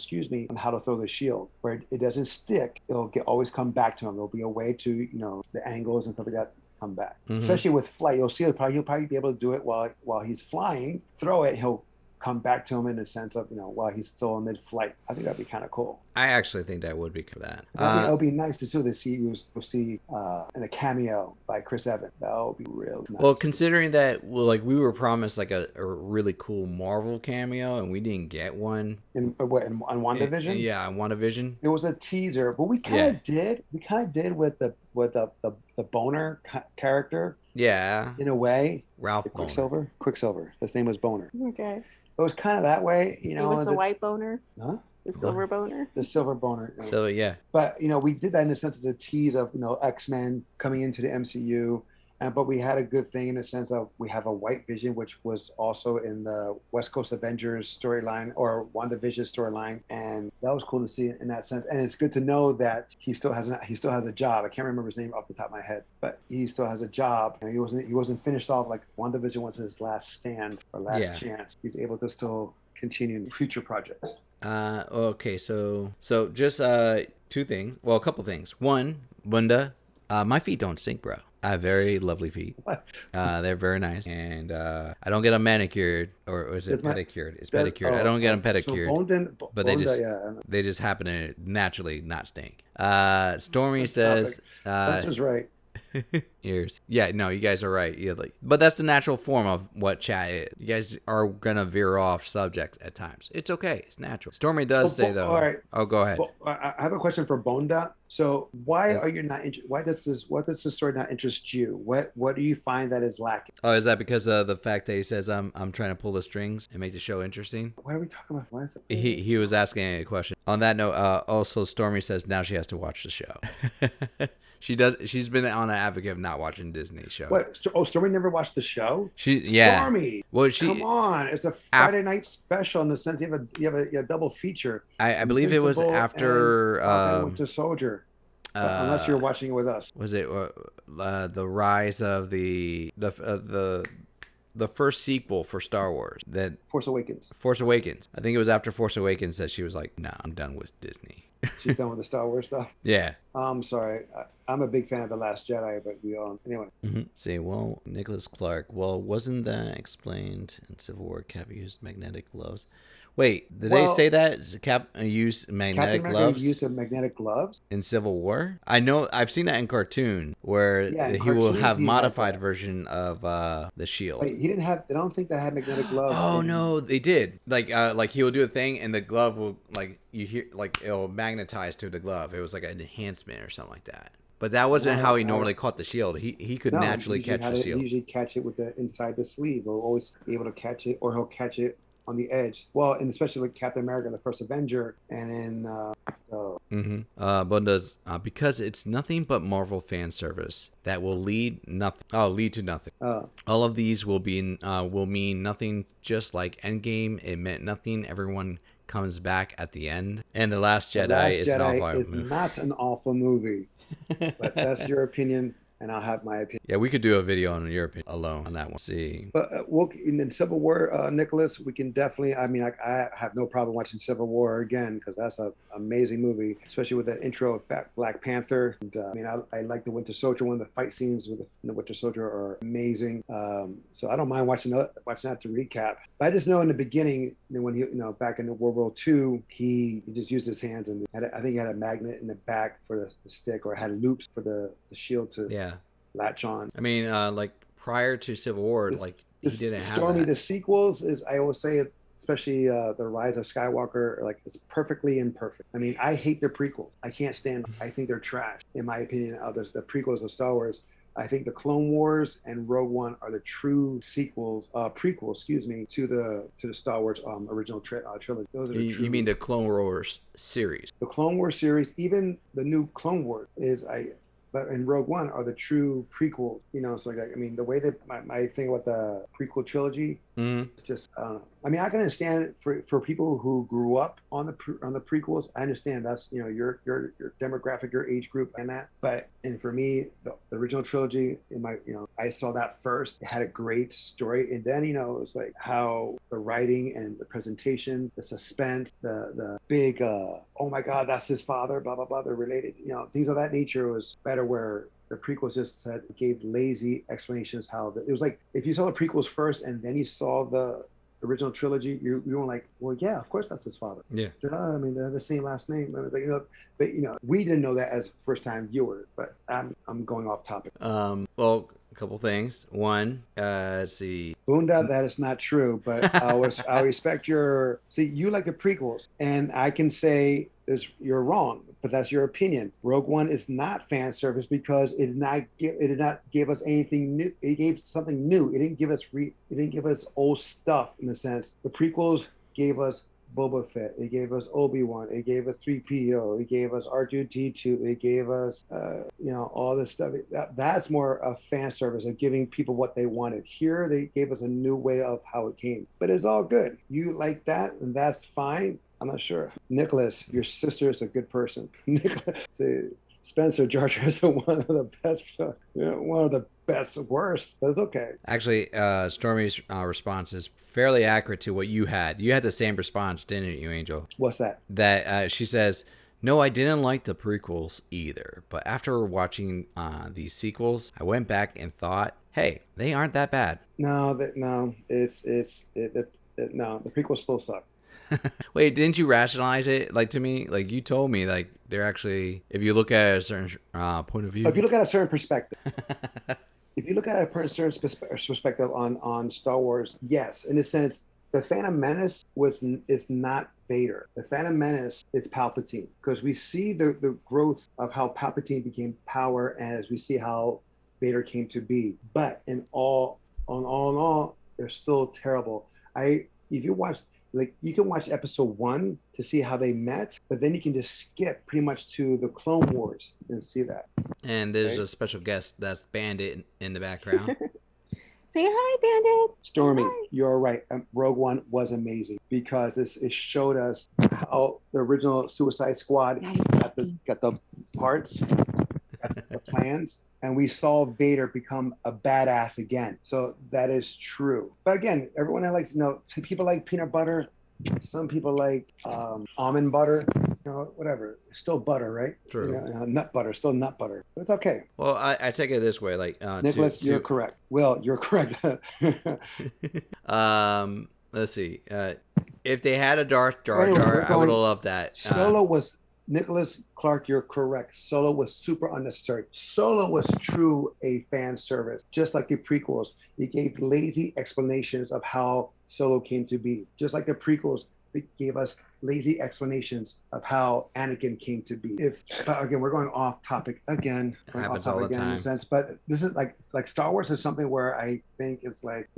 on how to throw the shield, where it doesn't stick. It'll always come back to him. There'll be a way to, the angles and stuff like that come back. Especially with flight, you'll see he'll probably be able to do it while he's flying. Throw it, he'll come back to him in the sense of, while he's still in mid-flight. I think that'd be kind of cool. I actually think that would be that. It'll be nice to see in a cameo by Chris Evans. That would be real nice. Well, considering that, we were promised like a really cool Marvel cameo, and we didn't get one. On WandaVision? Yeah, on WandaVision. It was a teaser, but we kind of did. We kind of did with the Boner character. Yeah. In a way. Ralph Boner. Quicksilver. His name was Boner. Okay. It was kind of that way, It was the white boner. Huh? The silver boner. The silver boner. So yeah. But we did that in the sense of the tease of X-Men coming into the MCU, but we had a good thing in the sense of we have a White Vision, which was also in the West Coast Avengers storyline or WandaVision storyline, and that was cool to see in that sense. And it's good to know that he still has a job. I can't remember his name off the top of my head, but he still has a job. He wasn't finished off. Like WandaVision was his last stand or last chance. He's able to still continue in future projects. Okay, so just two things. Well, a couple things. One, Bunda, my feet don't stink, bro. I have very lovely feet. They're very nice, and I don't get them manicured, or is it pedicured? It's pedicured. I don't get them pedicured, but they just happen to naturally not stink. Stormy says, Spencer's right. Ears. Yeah, no, you guys are right. Yeah, but that's the natural form of what chat is. You guys are gonna veer off subject at times. It's okay. It's natural. Stormy does say though. All right. Oh, go ahead. I have a question for Bonda. So why are you not? Why does this story not interest you? What do you find that is lacking? Oh, is that because of the fact that he says I'm trying to pull the strings and make the show interesting? What are we talking about? Why is that? He was asking a question. On that note, also Stormy says now she has to watch the show. She does. She's been on an advocate of not watching Disney show. What? Stormy never watched the show? Stormy. Well, come on! It's a Friday night special in the sense you have a double feature. I believe it was after Winter Soldier. Unless you're watching it with us. Was it the rise of the first sequel for Star Wars? That Force Awakens. I think it was after Force Awakens that she was like, "Nah, I'm done with Disney." She's done with the Star Wars stuff. Yeah. I'm sorry. I'm a big fan of The Last Jedi, but anyway. See, well, Nicholas Clark. Well, wasn't that explained in Civil War? Cap used magnetic gloves. Wait, did they say that Cap used magnetic gloves? Used magnetic gloves in Civil War? I know. I've seen that in cartoon where he will have modified version of the shield. Wait, he didn't have. I don't think they had magnetic gloves. Oh no, they did. Like he will do a thing and the glove will you hear it'll magnetize to the glove. It was like an enhancement or something like that. But that wasn't No, how he normally caught the shield. He could No, naturally usually catch the He shield. usually catch it with the inside the sleeve, or always able to catch it, or he'll catch it on the edge. Well, and especially with Captain America, the first Avenger, and then But does because it's nothing but Marvel fan service that will lead to nothing. All of these will mean nothing. Just like Endgame, it meant nothing. Everyone comes back at the end, and the Last Jedi, is not an awful movie, but that's your opinion, and I'll have my opinion. Yeah, we could do a video on your opinion alone on that one. See, But in Civil War, Nicholas, we can definitely. I mean, I have no problem watching Civil War again because that's an amazing movie, especially with the intro of Black Panther. And, I mean, I like the Winter Soldier one. The fight scenes with the Winter Soldier are amazing. So I don't mind watching that to recap. But I just know in the beginning, when he, back in the World War II, he just used his hands, and I think he had a magnet in the back for the stick, or had loops for the shield to latch on. I mean, like prior to Civil War, like he didn't have Stormy, that. the sequels is, I always say it, especially the Rise of Skywalker, like it's perfectly imperfect. I mean, I hate the prequels. I can't stand them. I think they're trash, in my opinion. The prequels of Star Wars. I think the Clone Wars and Rogue One are the true prequels, to the Star Wars original trilogy. Those are the true. You mean the Clone Wars series? The Clone Wars series, even the new Clone Wars but in Rogue One are the true prequels, so like, I mean, the way that my thing about the prequel trilogy, it's just, I mean, I can understand it for people who grew up on the prequels. I understand that's, your demographic, your age group and that, and for me, the original trilogy I saw that first. It had a great story. And then, it's like how the writing and the presentation, the suspense, the big, oh my God, that's his father, blah, blah, blah, they're related, things of that nature was better, where the prequels just gave lazy explanations how it was like, if you saw the prequels first and then you saw the original trilogy, you were like, well, yeah, of course that's his father. Yeah. I mean, they have the same last name. But we didn't know that as first time viewers. But I'm going off topic. Well, a couple things. One, let's see. Bunda, that is not true. But I respect you like the prequels, and I can say you're wrong, but that's your opinion. Rogue One is not fan service because it did not give us anything new. It gave something new. It didn't give us old stuff, in a sense. The prequels gave us Boba Fett. It gave us Obi-Wan. It gave us 3PO. It gave us R2-D2. It gave us, all this stuff. That's more a fan service of giving people what they wanted. Here, they gave us a new way of how it came. But it's all good. You like that, and that's fine. I'm not sure. Nicholas, your sister is a good person. Nicholas, Spencer Jar Jar is one of the best, worst, but it's okay. Actually, Stormy's response is fairly accurate to what you had. You had the same response, didn't you, Angel? What's that? That she says, no, I didn't like the prequels either, but after watching these sequels, I went back and thought, hey, they aren't that bad. No, the prequels still suck. Wait, didn't you rationalize it? Like, to me, like you told me, like they're actually, if you look at a certain point of view, if you look at a certain perspective, perspective on Star Wars, yes, in a sense, the Phantom Menace is not Vader. The Phantom Menace is Palpatine, because we see the growth of how Palpatine became power, as we see how Vader came to be. But in all, they're still terrible. If you watch. Like, you can watch episode 1 to see how they met, but then you can just skip pretty much to the Clone Wars and see that. And there's a special guest, that's Bandit in the background. Say hi, Bandit. Stormy, Hi. you're right. Rogue One was amazing because it showed us how the original Suicide Squad got the parts, got the plans. And we saw Vader become a badass again. So that is true. But again, everyone likes, people like peanut butter. Some people like almond butter. Whatever. It's still butter, right? True. Nut butter, still nut butter. It's okay. Well, I take it this way, like Nicholas, you're correct. Will, you're correct. Let's see. If they had a Darth Jar Jar, I would have loved that. Solo was. Nicholas Clark, you're correct. Solo was super unnecessary. Solo was true a fan service, just like the prequels. He gave lazy explanations of how Solo came to be. Just like the prequels, gave us lazy explanations of how Anakin came to be. But again, we're going off topic again. It happens all the In a time. sense, but this is like Star Wars is something where I think it's like,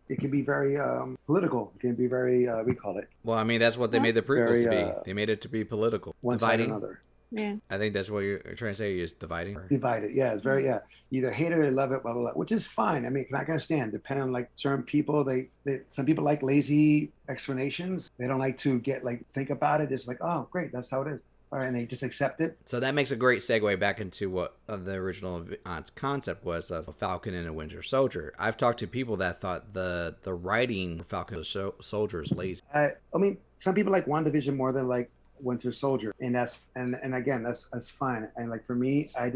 it can be very political. It can be very we call it Well, I mean, that's what they made the prequels very to be. They made it to be political, one side or dividing. another. Yeah. I think that's what you're trying to say is dividing. Divided, yeah, it's very You either hate it or love it, blah blah blah, which is fine. I mean, I can understand. Depending on like certain people, they some people like lazy explanations. They don't like to get like think about it. It's like, oh, great, that's how it is. All right, and they just accept it. So that makes a great segue back into what the original concept was of a Falcon and a Winter Soldier. I've talked to people that thought the writing for Falcon and the Soldier is lazy. I mean, some people like WandaVision more than like Winter Soldier, and that's and again that's fine. And like for me, I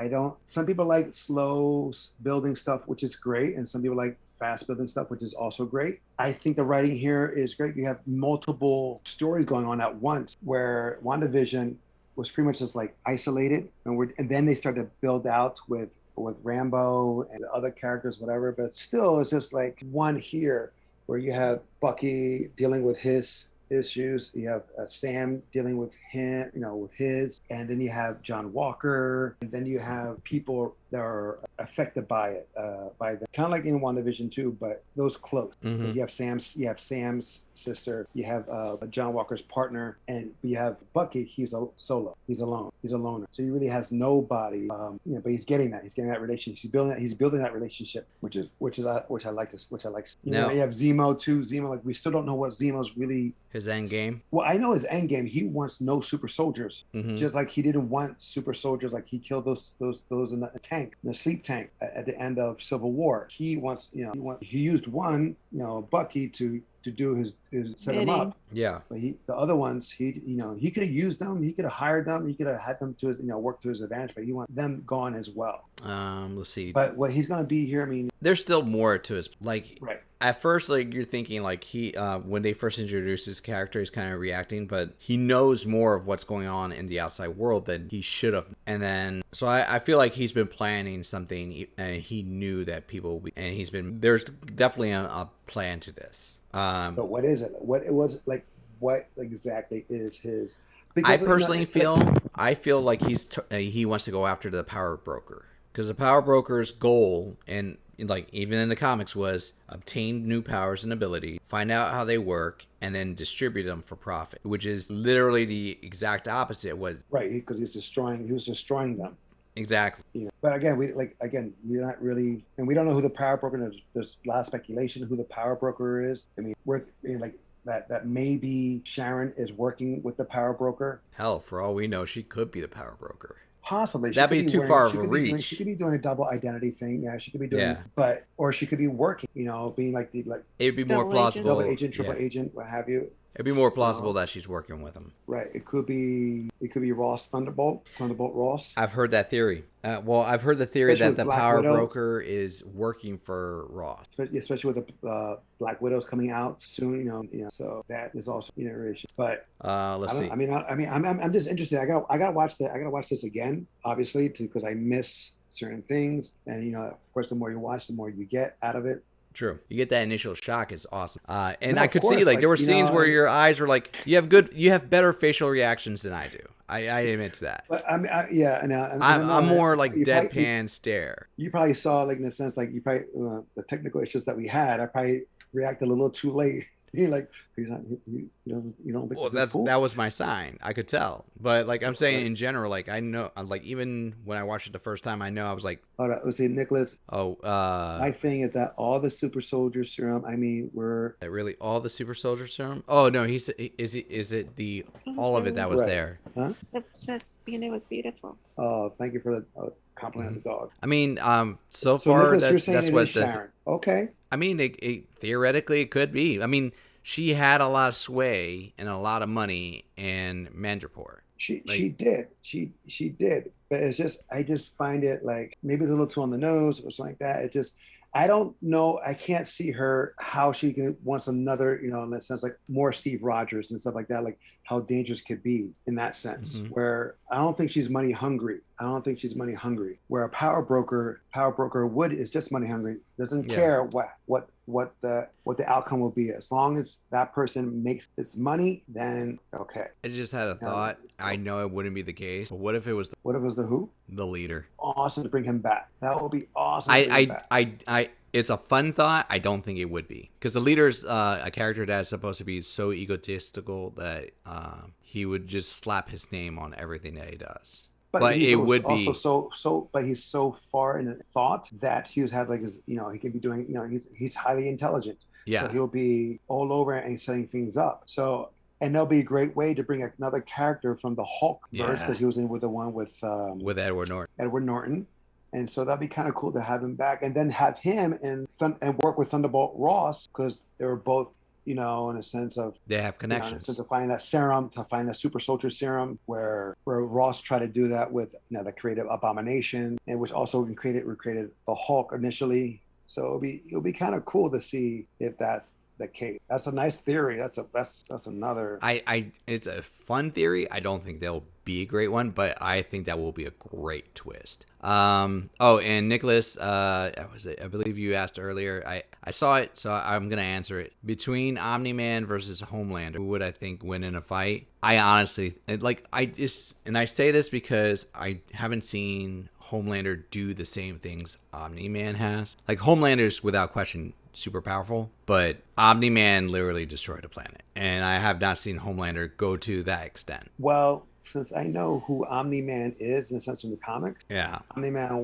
don't. Some people like slow building stuff, which is great, and some people like fast building stuff, which is also great. I think the writing here is great. You have multiple stories going on at once, where WandaVision was pretty much just like isolated, and then they started to build out with Rambo and other characters, whatever. But still, it's just like one here, where you have Bucky dealing with his issues, you have Sam dealing with him, with his, and then you have John Walker, and then you have people that are affected by it, by the kind of like in WandaVision too, but those close. Because you have Sam's sister, you have John Walker's partner, and you have Bucky. He's a solo. He's alone. He's a loner. So he really has nobody. But he's getting that. He's getting that relationship. He's building that relationship, which I like this. Which I like. You have Zemo too. Zemo, like we still don't know what Zemo's really his end game. Well, I know his end game. He wants no super soldiers, just like he didn't want super soldiers. Like he killed those in the tank, in the sleep tank at the end of Civil War. He wants, he used one, Bucky to do his set him up. Yeah. But the other ones, he could have used them. He could have hired them. He could have had them to his, work to his advantage. But he wants them gone as well. Let's see. But what he's going to be here, I mean, there's still more to his right. At first, like you're thinking, like he when they first introduced his character, he's kind of reacting, but he knows more of what's going on in the outside world than he should have. And then, so I feel like he's been planning something, and he knew that people, and there's definitely a plan to this. But what is it? What exactly is his? Because, I personally feel like he wants to go after the power broker, because the power broker's goal, and like even in the comics, was obtain new powers and ability, find out how they work, and then distribute them for profit, which is literally the exact opposite. Right, because he was destroying them. Exactly. But again, we're not really, and we don't know who the power broker is. There's a lot of speculation who the power broker is. I mean, that maybe Sharon is working with the power broker. Hell, for all we know, she could be the power broker. Possibly. That'd be too far of a reach. She could be doing a double identity thing. Yeah, she could be doing, or she could be working. Being like it'd be more plausible. Double agent, triple agent, what have you. It'd be more plausible that she's working with him. Right. It could be Ross Thunderbolt Ross. I've heard that theory. I've heard the theory that the power broker is working for Ross. Especially with the Black Widows coming out soon, so that is also an iteration. But let's see. I'm just interested. I gotta watch this again, obviously, because I miss certain things, and of course, the more you watch, the more you get out of it. True. You get that initial shock. It's awesome. And I could see like there were scenes where your eyes were like, you have better facial reactions than I do. I admit to that. But I'm more like deadpan stare. You probably saw, like, in a sense, like you probably the technical issues that we had. I probably reacted a little too late. You're like, you don't think well, this is cool? That was my sign. I could tell. But like I'm saying in general, like I know, like even when I watched it the first time, I know I was like, hold on, let's see, Nicholas. My thing is that all the super soldier serum, were really all the super soldier serum? Oh no, is it the all of it that was there? Huh? That's it was beautiful. Oh, thank you for the compliment on the dog. I mean, so far Nicholas, that's what Sharon. Okay. I mean, theoretically it could be. I mean, she had a lot of sway and a lot of money in Mandapore. She did. But it's just, I just find it like maybe a little too on the nose or something like that. It just, I don't know. I can't see her how she can wants another, in that sense, like more Steve Rogers and stuff like that. Like how dangerous could be in that sense. Mhm. Where I don't think she's money hungry. Where a power broker would is just money hungry. Doesn't Yeah. care what the outcome will be. As long as that person makes its money, then okay. I just had a thought. I know it wouldn't be the case, but what if it was What if it was the who? the leader? Awesome to bring him back. That would be awesome to bring him back. It's a fun thought. I don't think it would be, because the leader's a character that's supposed to be so egotistical that he would just slap his name on everything that he does. But he's it would also be but he's so far in thought that he was have like his, he can be doing, he's highly intelligent. Yeah. So he'll be all over and setting things up. So, and that'll be a great way to bring another character from the Hulk verse, because he was in with the one with Edward Norton. Edward Norton. And so that'd be kind of cool to have him back, and then have him and work with Thunderbolt Ross, because they were both, in a sense of They have in a connections. sense of finding that serum, to find a super soldier serum, where Ross tried to do that with the creative Abomination, and which also recreated the Hulk initially. So it'll be kind of cool to see if that's the case. That's a nice theory. That's another. It's a fun theory. I don't think they'll be a great one, but I think that will be a great twist. And Nicholas, I believe you asked earlier. I saw it, so I'm gonna answer it. Between Omni-Man versus Homelander, who would I think win in a fight? I honestly I say this because I haven't seen Homelander do the same things Omni-Man has. Like, Homelander's without question super powerful, but Omni-Man literally destroyed a planet, and I have not seen Homelander go to that extent. Well, since I know who Omni-Man is in the sense from the comics, Yeah. Omni-Man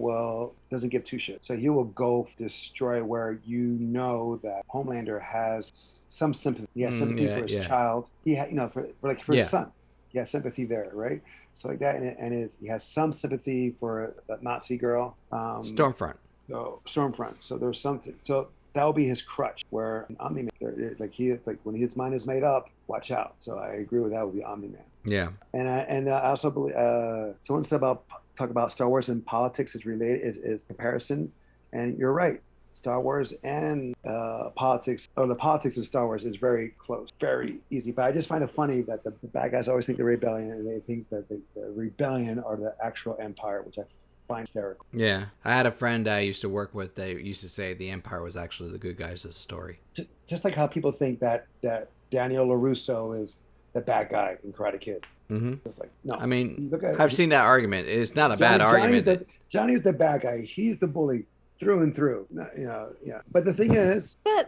doesn't give two shits. So he will go destroy, where that Homelander has some sympathy. He has sympathy for his child. He for his son. He has sympathy there, right? So like that, and he has some sympathy for that Nazi girl. Stormfront. Stormfront. So there's something. So that'll be his crutch. Where Omni-Man, when his mind is made up, watch out. So I agree with that. Would be Omni-Man. Yeah. And I also believe someone said talk about Star Wars and politics is related is comparison, and you're right. Star Wars and politics, or the politics of Star Wars, is very close, very easy. But I just find it funny that the bad guys always think the rebellion, and they think that the rebellion are the actual empire, which I find hysterical. Yeah, I had a friend I used to work with that used to say the empire was actually the good guys of the story. Just like how people think that Daniel LaRusso is the bad guy in Karate Kid. Mm-hmm. It's like, no. I mean, I've seen that argument. It's not a bad argument. Johnny's the bad guy. He's the bully through and through. Yeah. But the thing is, the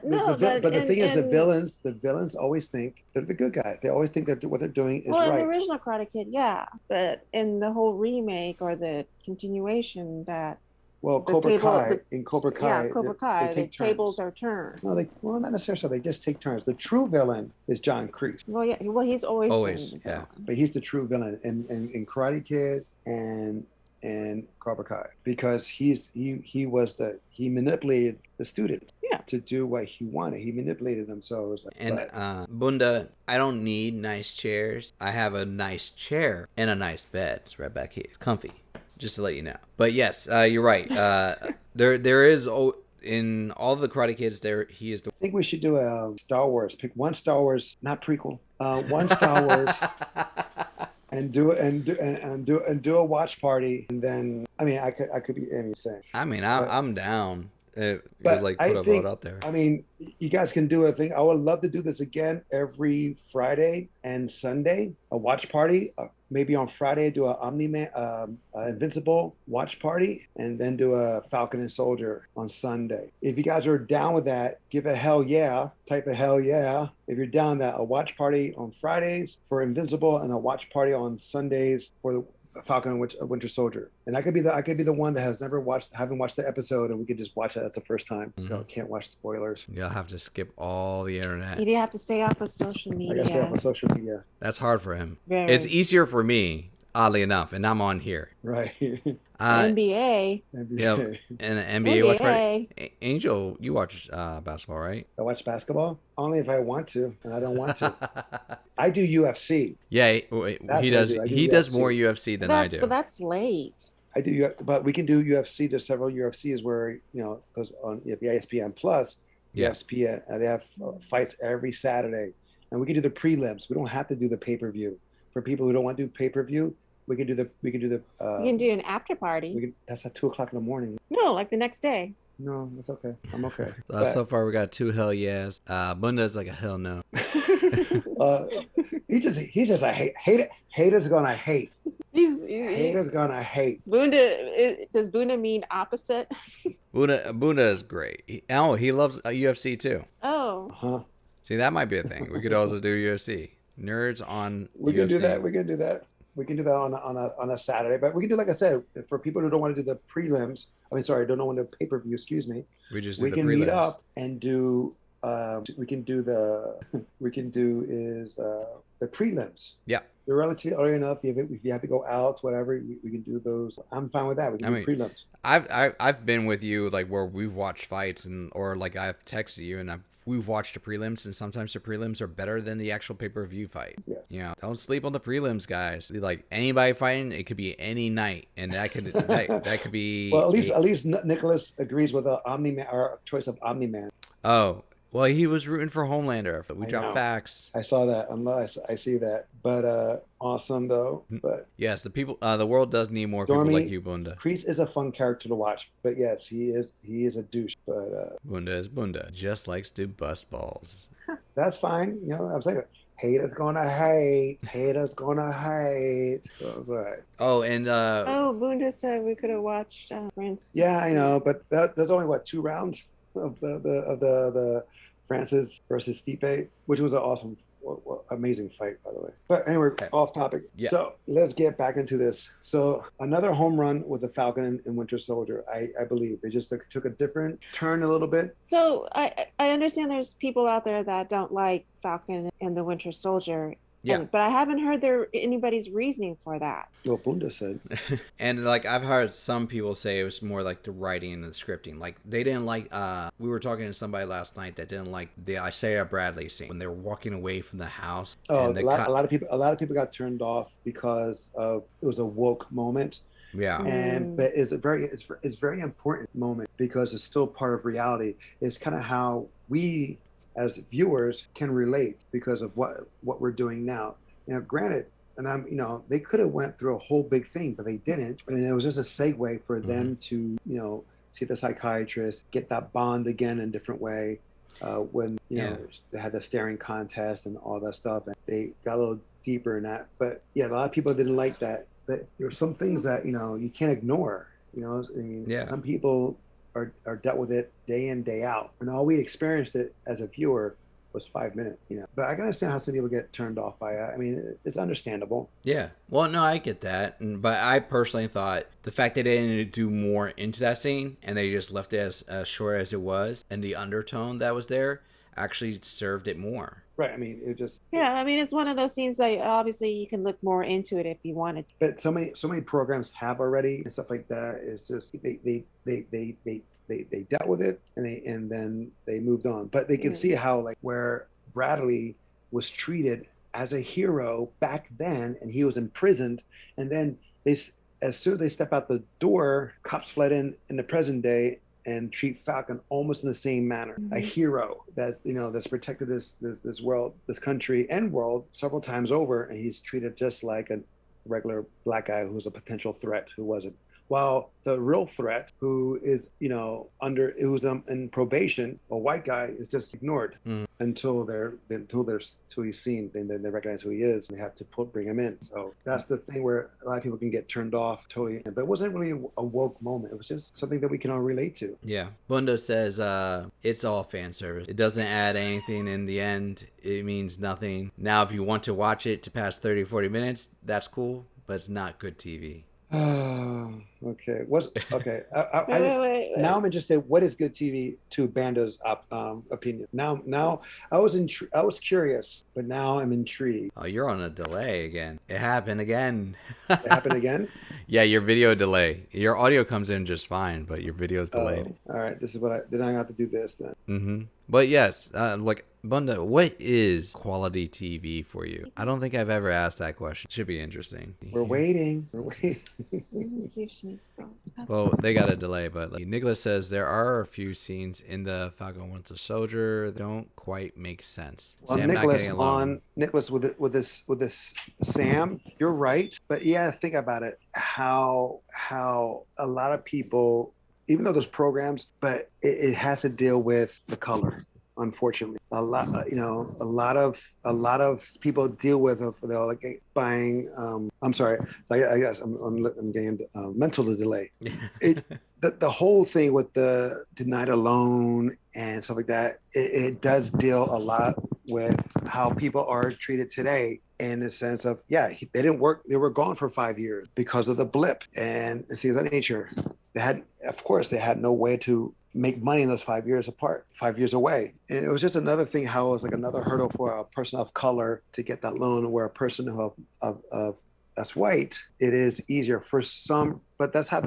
villains always think they're the good guys. They always think that what they're doing is right. In the original Karate Kid, yeah, but in the whole remake or the continuation, that Cobra Kai, the tables are turned. No, not necessarily. They just take turns. The true villain is John Kreese. Well, yeah. Well, he's always been the yeah. villain. But he's the true villain in Karate Kid and Cobra Kai, because he manipulated the student to do what he wanted. He manipulated them, so it was like. Bunda, I don't need nice chairs. I have a nice chair and a nice bed. It's right back here. It's comfy. Just to let you know. But yes, you're right. There is in all the Karate Kids. He is. I think we should do a Star Wars. Pick one Star Wars, not prequel. One Star Wars, and do a watch party. And then I could be anything. I mean, I'm down. But put a vote out there. I mean, you guys can do a thing. I would love to do this again every Friday and Sunday. A watch party. Maybe on Friday do a Omni-Man, Invincible watch party, and then do a Falcon and Soldier on Sunday. If you guys are down with that, give a hell yeah. Type a hell yeah. If you're down that, a watch party on Fridays for Invincible and a watch party on Sundays for the Falcon and Winter Soldier. And I could be the one that haven't watched the episode, and we could just watch it. That's the first time, so I can't watch the spoilers. You'll have to skip all the internet. You have to stay off of social media. I gotta stay off of social media. That's hard for him. Very. It's easier for me, oddly enough, and I'm on here. Right. NBA. Yep. And NBA watch party. Angel, you watch basketball, right? I watch basketball only if I want to, and I don't want to. I do UFC. Yeah, he does. He does more UFC than I do. But that's late. I do, but we can do UFC. There's several UFCs where goes on ESPN Plus. ESPN, they have fights every Saturday. and we can do the prelims. We don't have to do the pay-per-view. For people who don't want to do pay-per-view, we can do the. You can do an after party. That's at 2 o'clock in the morning. No, like the next day. No, that's okay. I'm okay. So far we got 2 hell yes. Bunda's like a hell no. He's just a haters gonna hate. Haters gonna hate. Bunda, does Bunda mean opposite? Bunda is great. He loves UFC too. Oh. Uh-huh. See, that might be a thing. We could also do UFC. Nerds on We UFC. can do that. We can do that. We can do that on a Saturday. But we can do, like I said, for people who don't want to do the prelims. Don't want to do pay-per-view. Excuse me. We just We do the can prelims. meet up and do. We can do the prelims. Yeah. They're relatively early enough. If you have to go out, whatever, we can do those. I'm fine with that. We can do prelims. I've been with you like where we've watched fights or like I've texted you and we've watched the prelims, and sometimes the prelims are better than the actual pay-per-view fight. Yeah. You know, don't sleep on the prelims, guys. Like anybody fighting, it could be any night, and that could that could be. Well, at least Nicholas agrees with our choice of Omni-Man. Oh. Well, he was rooting for Homelander. We dropped facts. I saw that. I see that. But awesome though. But yes, the world does need more people like you, Bunda. Kreese is a fun character to watch. But yes, he is a douche. But Bunda is Bunda. Just likes to bust balls. That's fine. You know, I'm saying haters gonna hate. Haters gonna hate. So it's all right. Oh, and Bunda said we could have watched Prince. Yeah, I know, but there's only 2 rounds of the Francis versus Stipe, which was an awesome, amazing fight, by the way. But anyway, off topic. Yeah. So let's get back into this. So another home run with the Falcon and Winter Soldier, I believe. They just took a different turn a little bit. So I understand there's people out there that don't like Falcon and the Winter Soldier. Yeah. But I haven't heard anybody's reasoning for that. Well, Bunda said. And like I've heard some people say it was more like the writing and the scripting. Like they didn't like. We were talking to somebody last night that didn't like the Isaiah Bradley scene when they were walking away from the house. Oh, and a lot of people got turned off because it was a woke moment. Yeah. But it's a very important moment because it's still part of reality. It's kind of how we as viewers can relate because of what we're doing now. You know, granted, and they could have went through a whole big thing, but they didn't. And it was just a segue for them to, see the psychiatrist, get that bond again in a different way. When they had the staring contest and all that stuff, and they got a little deeper in that. But yeah, a lot of people didn't like that. But there's some things that you can't ignore. Some people are dealt with it day in, day out, and all we experienced it as a viewer was 5 minutes. But I can understand how some people get turned off by it. I mean, it's understandable. Yeah. Well, no, I get that, but I personally thought the fact that they didn't do more into that scene and they just left it as short as it was, and the undertone that was there actually served it more. Right. I mean, it just. Yeah. I mean, it's one of those scenes that obviously you can look more into it if you wanted to. But so many programs have already and stuff like that. It's just they dealt with it and then they moved on. But they can see how like where Bradley was treated as a hero back then, and he was imprisoned, and then as soon as they step out the door, cops fled in the present day and treat Falcon almost in the same manner. A hero that's protected this world, this country and world several times over, and he's treated just like a regular black guy who's a potential threat who wasn't. While the real threat, who is who's in probation, a white guy, is just ignored until he's seen, and then they recognize who he is, and they have to bring him in. So that's the thing where a lot of people can get turned off totally. But it wasn't really a woke moment. It was just something that we can all relate to. Yeah. Bunda says it's all fan service. It doesn't add anything in the end. It means nothing. Now, if you want to watch it to pass 30, 40 minutes, that's cool, but it's not good TV. Okay. Okay. Wait. Now I'm interested. What is good TV to Banda's opinion? Now I was curious, but now I'm intrigued. Oh, you're on a delay again. It happened again. It happened again? Yeah, your video delay. Your audio comes in just fine, but your video's delayed. All right. This is what I have to do this then. Mm-hmm. But yes, like Bunda, what is quality TV for you? I don't think I've ever asked that question. Should be interesting. We're waiting. Let's see if she needs to go. That's Well, they got a delay, but like, Nicholas says there are a few scenes in the Falcon Winter Soldier that don't quite make sense. Well, See, I'm not Nicholas getting along. Nicholas with this Sam, you're right, but yeah, think about it. How a lot of people, even though there's programs, but it has to deal with the color. Unfortunately, a lot, a lot of people deal with, like buying. I'm sorry, I guess I'm getting mental delay. It the whole thing with the denied a loan and stuff like that. It does deal a lot with how people are treated today, in the sense of, yeah, they didn't work, they were gone for 5 years because of the blip and things of that nature. They had, of course, they had no way to make money in those 5 years apart, 5 years away. And it was just another thing, how it was like another hurdle for a person of color to get that loan, where a person of that's white, it is easier for some, but that's how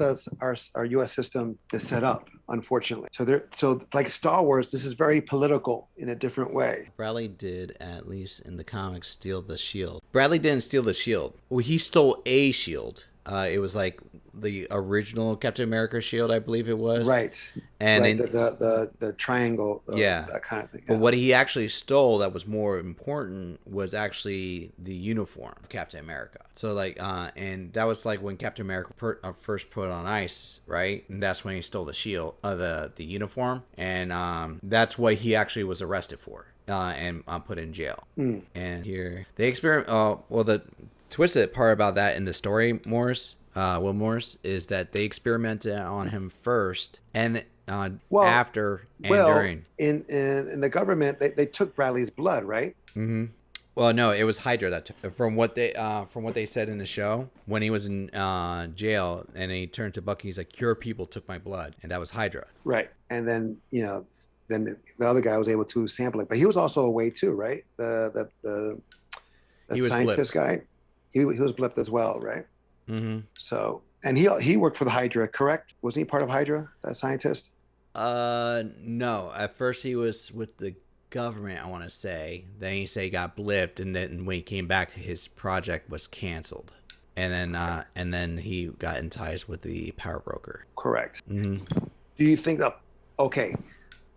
our U.S. system is set up, unfortunately. So like Star Wars, this is very political in a different way. Bradley did, at least in the comics, steal the shield. Bradley didn't steal the shield. Well, he stole a shield. It was like the original Captain America shield, I believe it was. Right. And right. The triangle, yeah, that kind of thing. But Yeah. what he actually stole that was more important was actually the uniform of Captain America. So like, and that was like when Captain America first put on ice, right? And that's when he stole the shield, the uniform, and that's what he actually was arrested for, and put in jail. And here they experiment. Well, the twisted part about that in the story, Will Morris, is that they experimented on him first, and after and during. In the government, they took Bradley's blood, right? Mm-hmm. Well, no, it was Hydra that took. From what they said in the show, when he was in jail, and he turned to Bucky, he's like, "Your people took my blood," and that was Hydra. Right, and then then the other guy was able to sample it, but he was also away too, right? The he was scientist blipped. guy, he was blipped as well, right? Mm-hmm. So, and he worked for the Hydra, correct? Wasn't he part of Hydra, that scientist? No. At first he was with the government, I want to say. Then he got blipped, and then when he came back, his project was canceled. And then he got in ties with the power broker. Correct. Mm-hmm. Do you think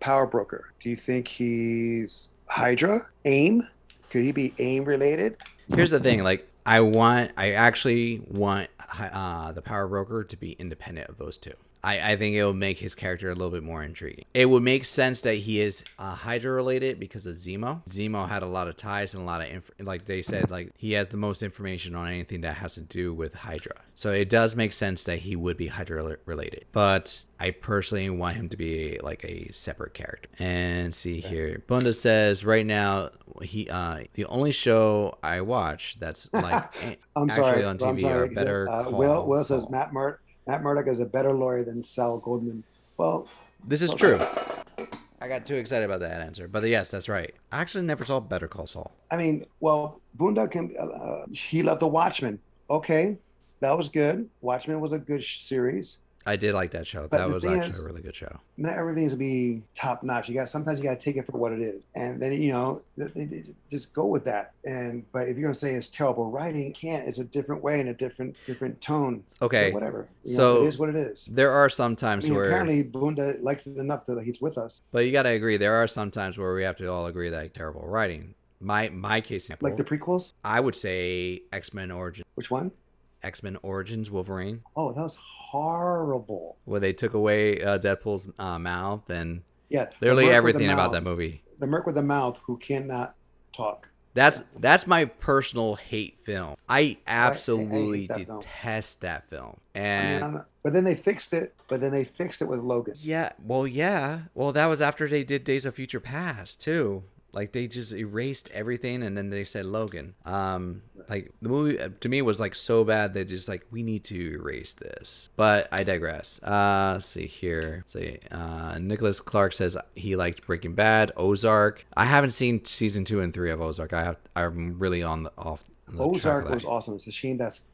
power broker? Do you think he's Hydra? AIM? Could he be AIM related? Here's the thing, like I actually want the power broker to be independent of those two. I think it will make his character a little bit more intriguing. It would make sense that he is Hydra related because of Zemo. Zemo had a lot of ties and a lot of like they said, like he has the most information on anything that has to do with Hydra. So it does make sense that he would be Hydra related. But I personally want him to be like a separate character. And see here, Bunda says right now the only show I watch that's like I'm actually sorry, on TV are Better Call Will says Saul. Matt Murdock is a better lawyer than Sal Goldman. Well, This is true. I got too excited about that answer, but yes, that's right. I actually never saw Better Call Saul. I mean, well, Boondock he loved The Watchmen. Okay, that was good. Watchmen was a good series. I did like that show. But That the was thing actually is, a really good show. Not everything's gonna be top notch. Sometimes you gotta take it for what it is, and then just go with that. But if you're gonna say it's terrible writing, you can't. It's a different way and a different tone. Okay, But whatever. So it is what it is. There are some times where apparently Bunda likes it enough that he's with us. but you got to agree. There are some times where we have to all agree that terrible writing. My case example, Like the prequels. I would say X-Men Origins. Which one? X-Men Origins Wolverine, Oh, that was horrible. where they took away Deadpool's mouth and Yeah, literally the merc with the everything about mouth. that movie. The merc with the mouth who cannot talk. That's my personal hate film. I absolutely hate that film. detest that film. I And mean, but then they fixed it. With Logan. yeah. Well, that was after they did Days of Future Past too. Like they just erased everything, and then they said Logan. Like the movie to me was like so bad they just like, we need to erase this. But I digress. Let's see here. Nicholas Clark says he liked Breaking Bad, Ozark. I haven't seen season 2 and 3 of Ozark. I'm really off. the track Ozark of that. was awesome. It's a shame that's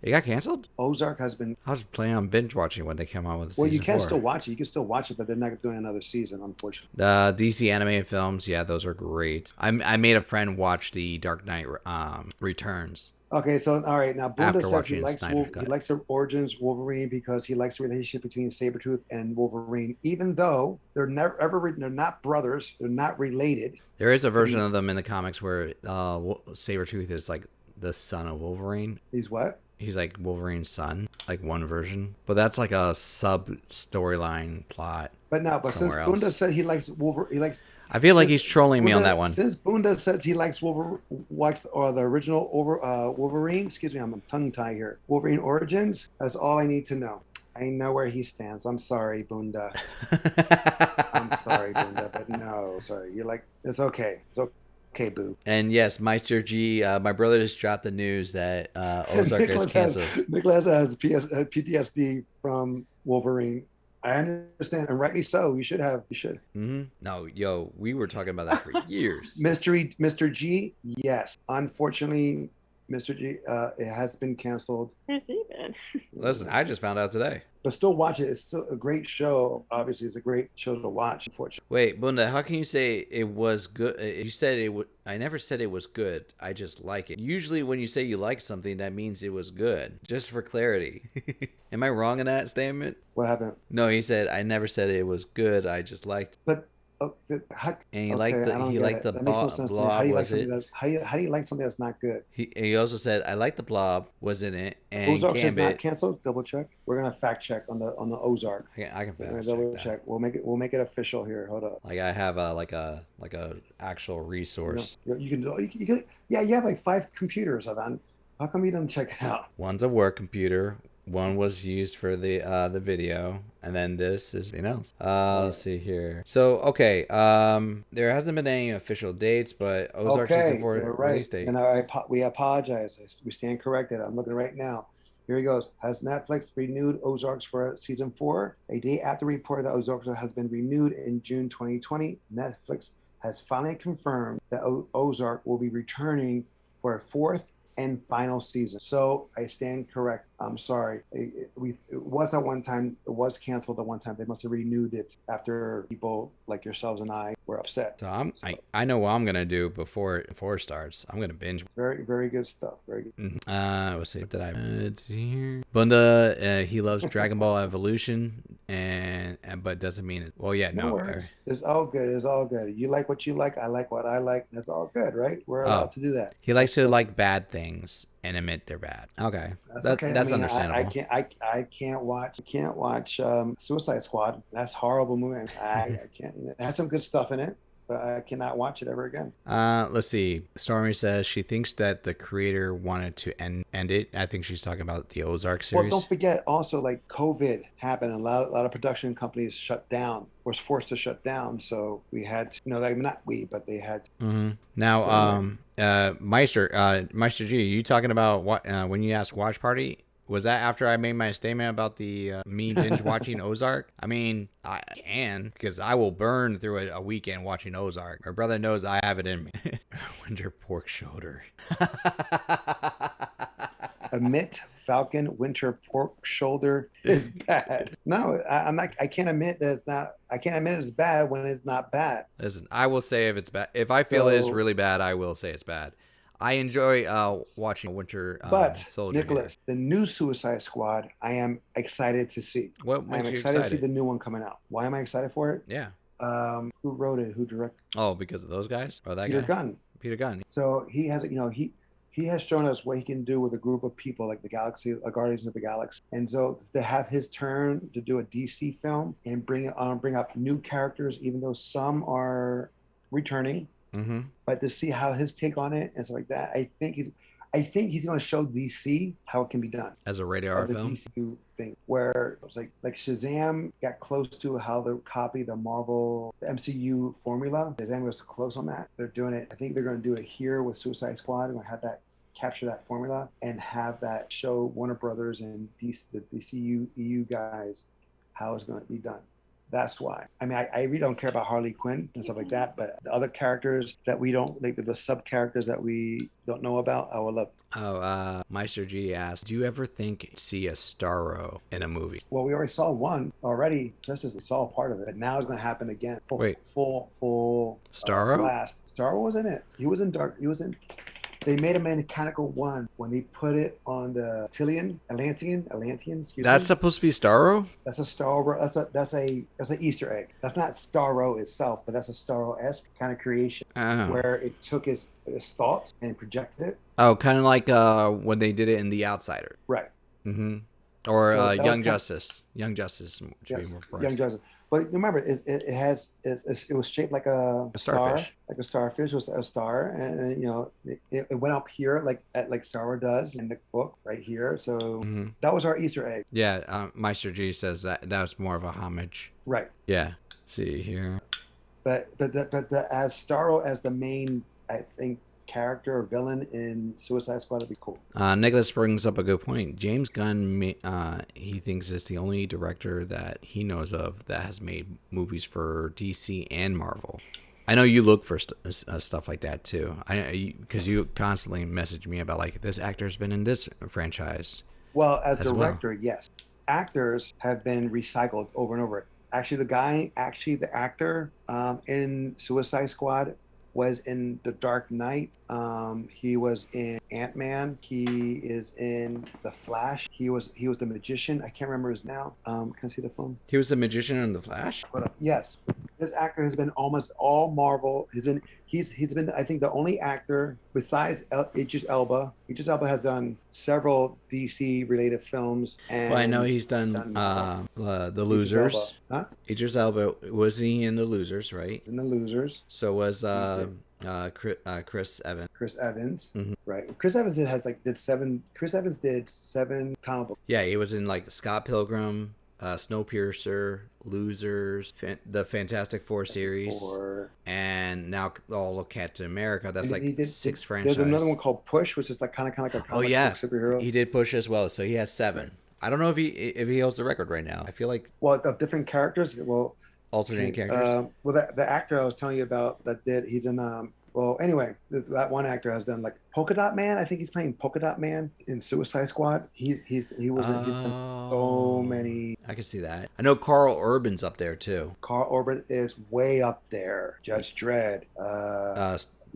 It got canceled. Ozark has been. I was planning on binge watching when they came out with Well, season you can 4. still watch it. You can still watch it, but they're not doing another season, unfortunately. The DC animated films, yeah, those are great. I made a friend watch the Dark Knight Returns. Okay, so all right, now Bunda After says he watching likes Snyder's he Cut. likes the origins Wolverine because he likes the relationship between Sabretooth and Wolverine, even though they're not brothers, they're not related. There is a version of them in the comics where Sabretooth is like the son of Wolverine. He's what? He's like Wolverine's son, like one version. But that's like a sub storyline plot. But no, but since somewhere Bunda else. said he likes Wolverine, he likes. I feel like since he's trolling me on Bunda- that one. Since Bunda says he likes or the original Wolverine. Excuse me, I'm tongue tied here. Wolverine Origins. That's all I need to know. I know where he stands. I'm sorry, Bunda. I'm sorry, Bunda, but no, sorry. You're like, it's okay. It's okay, boo. And yes, Meister G, my brother just dropped the news that Ozark is canceled. Nicholas has PTSD from Wolverine. I understand, and rightly so. You should. Mm-hmm. No, yo, we were talking about that for years. Mr. G, yes. Unfortunately, Mr. G, it has been canceled. Where's he been? Listen, I just found out today. But still watch it. It's still a great show. Obviously, it's a great show to watch, unfortunately. Wait, Bunda, how can you say it was good? You said it would. I never said it was good. I just like it. Usually when you say you like something, that means it was good. Just for clarity. Am I wrong in that statement? What happened? No, he said, I never said it was good. I just liked it. But And he liked the that makes no sense to me. blob, How do you like was something it? how do you like something that's not good? He also said, I like the blob, was in it, and Ozarks is not Gambit. canceled. Double check. We're gonna fact check on the Ozark. I can We're gonna fact double check that. check. We'll make it official here. Hold up. Like I have a actual resource. You can yeah, you have like 5 computers, Ivan. How come you didn't check it out? One's a work computer. One was used for the video, and then this is something else. Let's see here. So okay, there hasn't been any official dates, but Ozark season 4 you're right. release date. And we apologize. We stand corrected. I'm looking right now. Here he goes. Has Netflix renewed Ozarks for season 4? A day after reported that Ozarks has been renewed in June 2020, Netflix has finally confirmed that Ozark will be returning for a 4th and final season. So I stand correct. I'm sorry. It was at one time. It was canceled at one time. They must have renewed it after people like yourselves and I were upset. So I know what I'm gonna do before it starts. I'm gonna binge. Very, very good stuff. Very good. Mm-hmm. Let's see. Did I here? Bunda, he loves Dragon Ball Evolution, and but doesn't mean it. Well, yeah, no. Worries. It's all good. It's all good. You like what you like. I like what I like. That's all good, right? We're allowed to do that. He likes to like bad things and admit they're bad. Okay, that's understandable. I can't watch Suicide Squad. That's a horrible movie. I can't. It has some good stuff in it, but I cannot watch it ever again. Let's see. Stormy says she thinks that the creator wanted to end it. I think she's talking about the Ozark series. Well, don't forget also like COVID happened and a lot of production companies shut down, was forced to shut down. So we had to, not we, but they had to. Mm-hmm. Now, Meister G, you talking about what when you asked watch party? Was that after I made my statement about the me binge watching Ozark? I mean, I can, because I will burn through it a weekend watching Ozark. My brother knows I have it in me. Winter pork shoulder. Admit Falcon winter pork shoulder is bad. No, I'm not. I can't admit that it's not. I can't admit it's bad when it's not bad. Listen, I will say if it's bad. If I feel it's really bad, I will say it's bad. I enjoy watching Winter Soldier. Nicholas, the new Suicide Squad, I am excited to see. What makes you excited to see the new one coming out. Why am I excited for it? Yeah. Who wrote it? Who directed? Oh, because of those guys? Or that Peter guy? Gunn. Peter Gunn. So he has, he has shown us what he can do with a group of people like the Galaxy, Guardians of the Galaxy. And so to have his turn to do a DC film and bring up new characters, even though some are returning. Mm-hmm. But to see how his take on it and stuff like that, I think he's going to show DC how it can be done as a rated R film. DCU thing where it was like Shazam got close to how they copy the Marvel MCU formula. Shazam was close on that. They're doing it. I think they're going to do it here with Suicide Squad. They're going to have that capture that formula and have that show Warner Brothers and the DCU EU guys how it's going to be done. That's why. I mean, I really don't care about Harley Quinn and stuff like that, but the other characters that we don't, like the sub characters that we don't know about, I would love. Meister G asked, do you ever see a Starro in a movie? Well, we already saw one already. Just as we saw a part of it. Now it's going to happen again. Full Starro? blast. Starro was in it. He was in Dark. He was in. They made a mechanical one when they put it on the Atlantean, excuse That's me. supposed to be Starro? That's a Starro. That's an Easter egg. That's not Starro itself, but that's a Starro-esque kind of creation Oh. where it took his thoughts and projected it. Oh, kind of like when they did it in The Outsider. Right. Mm-hmm. Or So that was Young Justice. Young Justice should be more precise. Young Justice. But remember, it was shaped like a starfish. like a starfish. It was a star, and it went up here like Star Wars does in the book right here. So that was our Easter egg. Yeah, Meister G says that was more of a homage. Right. Yeah. See here. But as Starro as the main, I think, character or villain in Suicide Squad would be cool. Nicholas brings up a good point. James Gunn, he thinks is the only director that he knows of that has made movies for DC and Marvel. I know you look for stuff like that too. Because you constantly message me about like this actor's been in this franchise. Well, as director, yes. Actors have been recycled over and over. Actually, the actor in Suicide Squad was in The Dark Knight. He was in Ant-Man. He is in The Flash. He was the magician. I can't remember his now. Can I see the phone? He was the magician in The Flash? Yes. This actor has been almost all Marvel. He's been I think the only actor besides Idris Elba. Idris Elba has done several DC related films. And well, I know he's done The Losers. Huh? Idris Elba, wasn't he in The Losers, right? In The Losers. So was Chris Evans. Chris Evans, Mhm. right? Chris Evans did seven. Chris Evans did 7 comic books. Yeah, he was in like Scott Pilgrim, Snowpiercer, Losers, the Fantastic Four series, and now all of Captain America. That's like 6 franchises. There's another one called Push, which is like kind of like a comic book superhero. He did Push as well, so he has 7. Right. I don't know if he holds the record right now. I feel like of different characters. Well, alternating characters. The actor I was telling you about he's in anyway, that one actor has done like Polka Dot Man. I think he's playing Polka Dot Man in Suicide Squad. He's done so many. I can see that. I know Carl Urban's up there too. Carl Urban is way up there. Judge Dredd.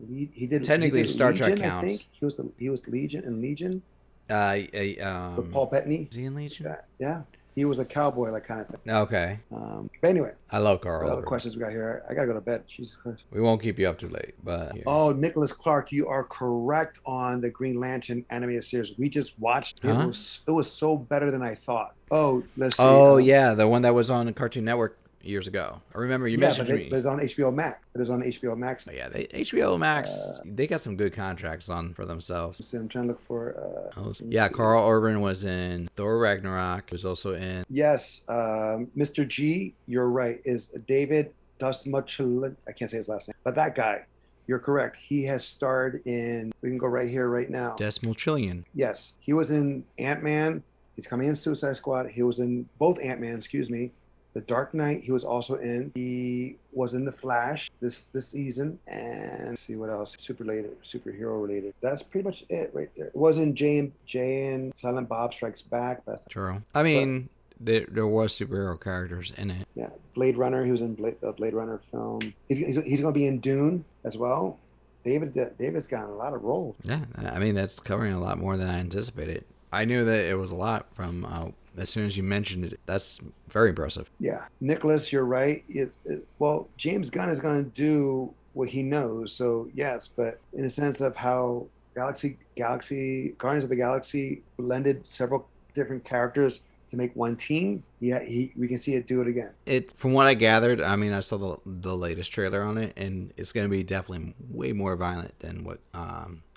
He did technically Star Trek Legion, counts. I think he was Legion in Legion. With Paul Bettany. Is he in Legion? Yeah. He was a cowboy, like kind of thing. Okay. But anyway. I love Carl. What other questions we got here? I gotta go to bed. Jesus Christ. We won't keep you up too late, but. Yeah. Oh, Nicholas Clark, you are correct on the Green Lantern animated series. We just watched. Huh? It was so better than I thought. Oh, let's see. Oh yeah, the one that was on Cartoon Network years ago. I remember you messaged me. But it's on HBO Max. It is on HBO Max. Oh, yeah, HBO Max. They got some good contracts on for themselves. So I'm trying to look for. Yeah, Carl Urban was in Thor Ragnarok. He was also in. Yes, Mr. G. You're right. Is David Dastmalchian? I can't say his last name, but that guy. You're correct. He has starred in. We can go right here, right now. Dastmalchian. Yes, he was in Ant-Man. He's coming in Suicide Squad. He was in both Ant-Man. Excuse me. The Dark Knight, he was also in. He was in The Flash this season. And let's see what else. Superhero related. That's pretty much it right there. It was in Jay and Silent Bob Strikes Back. That's true. I mean, there was superhero characters in it. Yeah. Blade Runner. He was in the Blade Runner film. He's going to be in Dune as well. David's got a lot of roles. Yeah. I mean, that's covering a lot more than I anticipated. I knew that it was a lot from as soon as you mentioned it. That's very impressive. Yeah. Nicholas, you're right. Well, James Gunn is going to do what he knows. So, yes, but in a sense of how Guardians of the Galaxy blended several different characters to make one team. Yeah, we can see it do it again. From what I gathered, I mean, I saw the latest trailer on it, and it's going to be definitely way more violent than what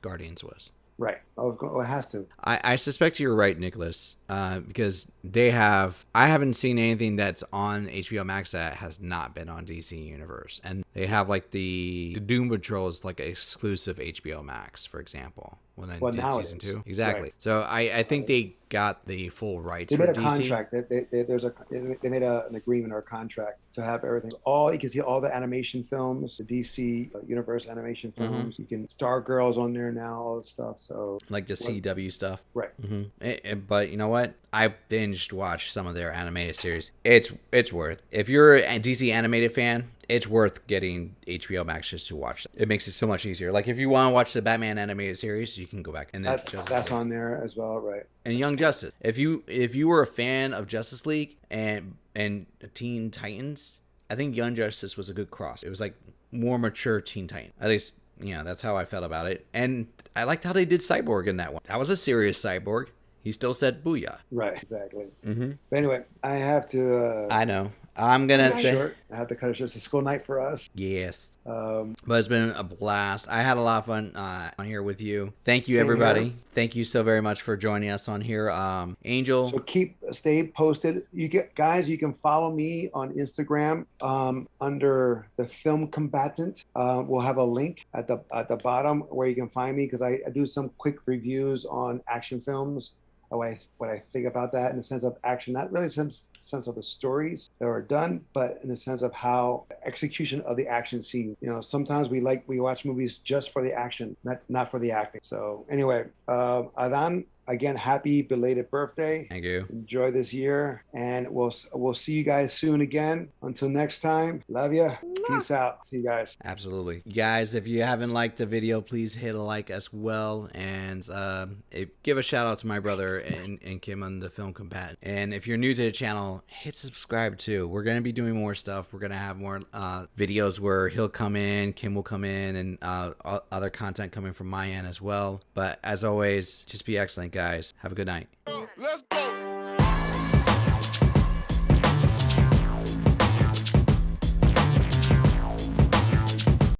Guardians was. Right. Oh, it has to. I suspect you're right, Nicholas, because I haven't seen anything that's on HBO Max that has not been on DC Universe. And they have like the Doom Patrol is like exclusive HBO Max, for example. When they did season 2. Exactly. Right. So I think they got the full rights. They made a contract. They made an agreement or a contract to have everything. You can see all the animation films, the DC Universe animation films. You can Stargirl's on there now, all this stuff. So like the CW stuff. Right. Mm-hmm. But you know what? I binged watched some of their animated series. It's worth. If you're a DC animated fan, it's worth getting HBO Max just to watch it. It makes it so much easier. Like if you want to watch the Batman animated series, you can go back and That's on there as well, right? And Young Justice. If you were a fan of Justice League and Teen Titans, I think Young Justice was a good cross. It was like more mature Teen Titan. At least, that's how I felt about it. And I liked how they did Cyborg in that one. That was a serious Cyborg. He still said booyah. Right, exactly. Mm-hmm. But anyway, I have to. I know. I'm gonna say short. I have to cut it short. It's a school night for us. yes. But it's been a blast. I had a lot of fun on here with you. Thank you, Same everybody. here. Thank you so very much for joining us on here. Angel. So stay posted. You can follow me on Instagram under the Film Combatant. We'll have a link at the bottom where you can find me because I do some quick reviews on action films. What I think about that in the sense of action, not really in the sense of the stories that are done, but in the sense of how execution of the action scene. Sometimes we watch movies just for the action, not for the acting. So anyway, Adan, again, happy belated birthday. Thank you. Enjoy this year, and we'll see you guys soon again. Until next time, love ya. Peace out. See you guys. Absolutely. You guys, if you haven't liked the video, please hit a like as well. And give a shout out to my brother and Kim on the Film Combat. And if you're new to the channel, hit subscribe too. We're going to be doing more stuff. We're going to have more videos where he'll come in, Kim will come in, and other content coming from my end as well. But as always, just be excellent, guys. Have a good night. Let's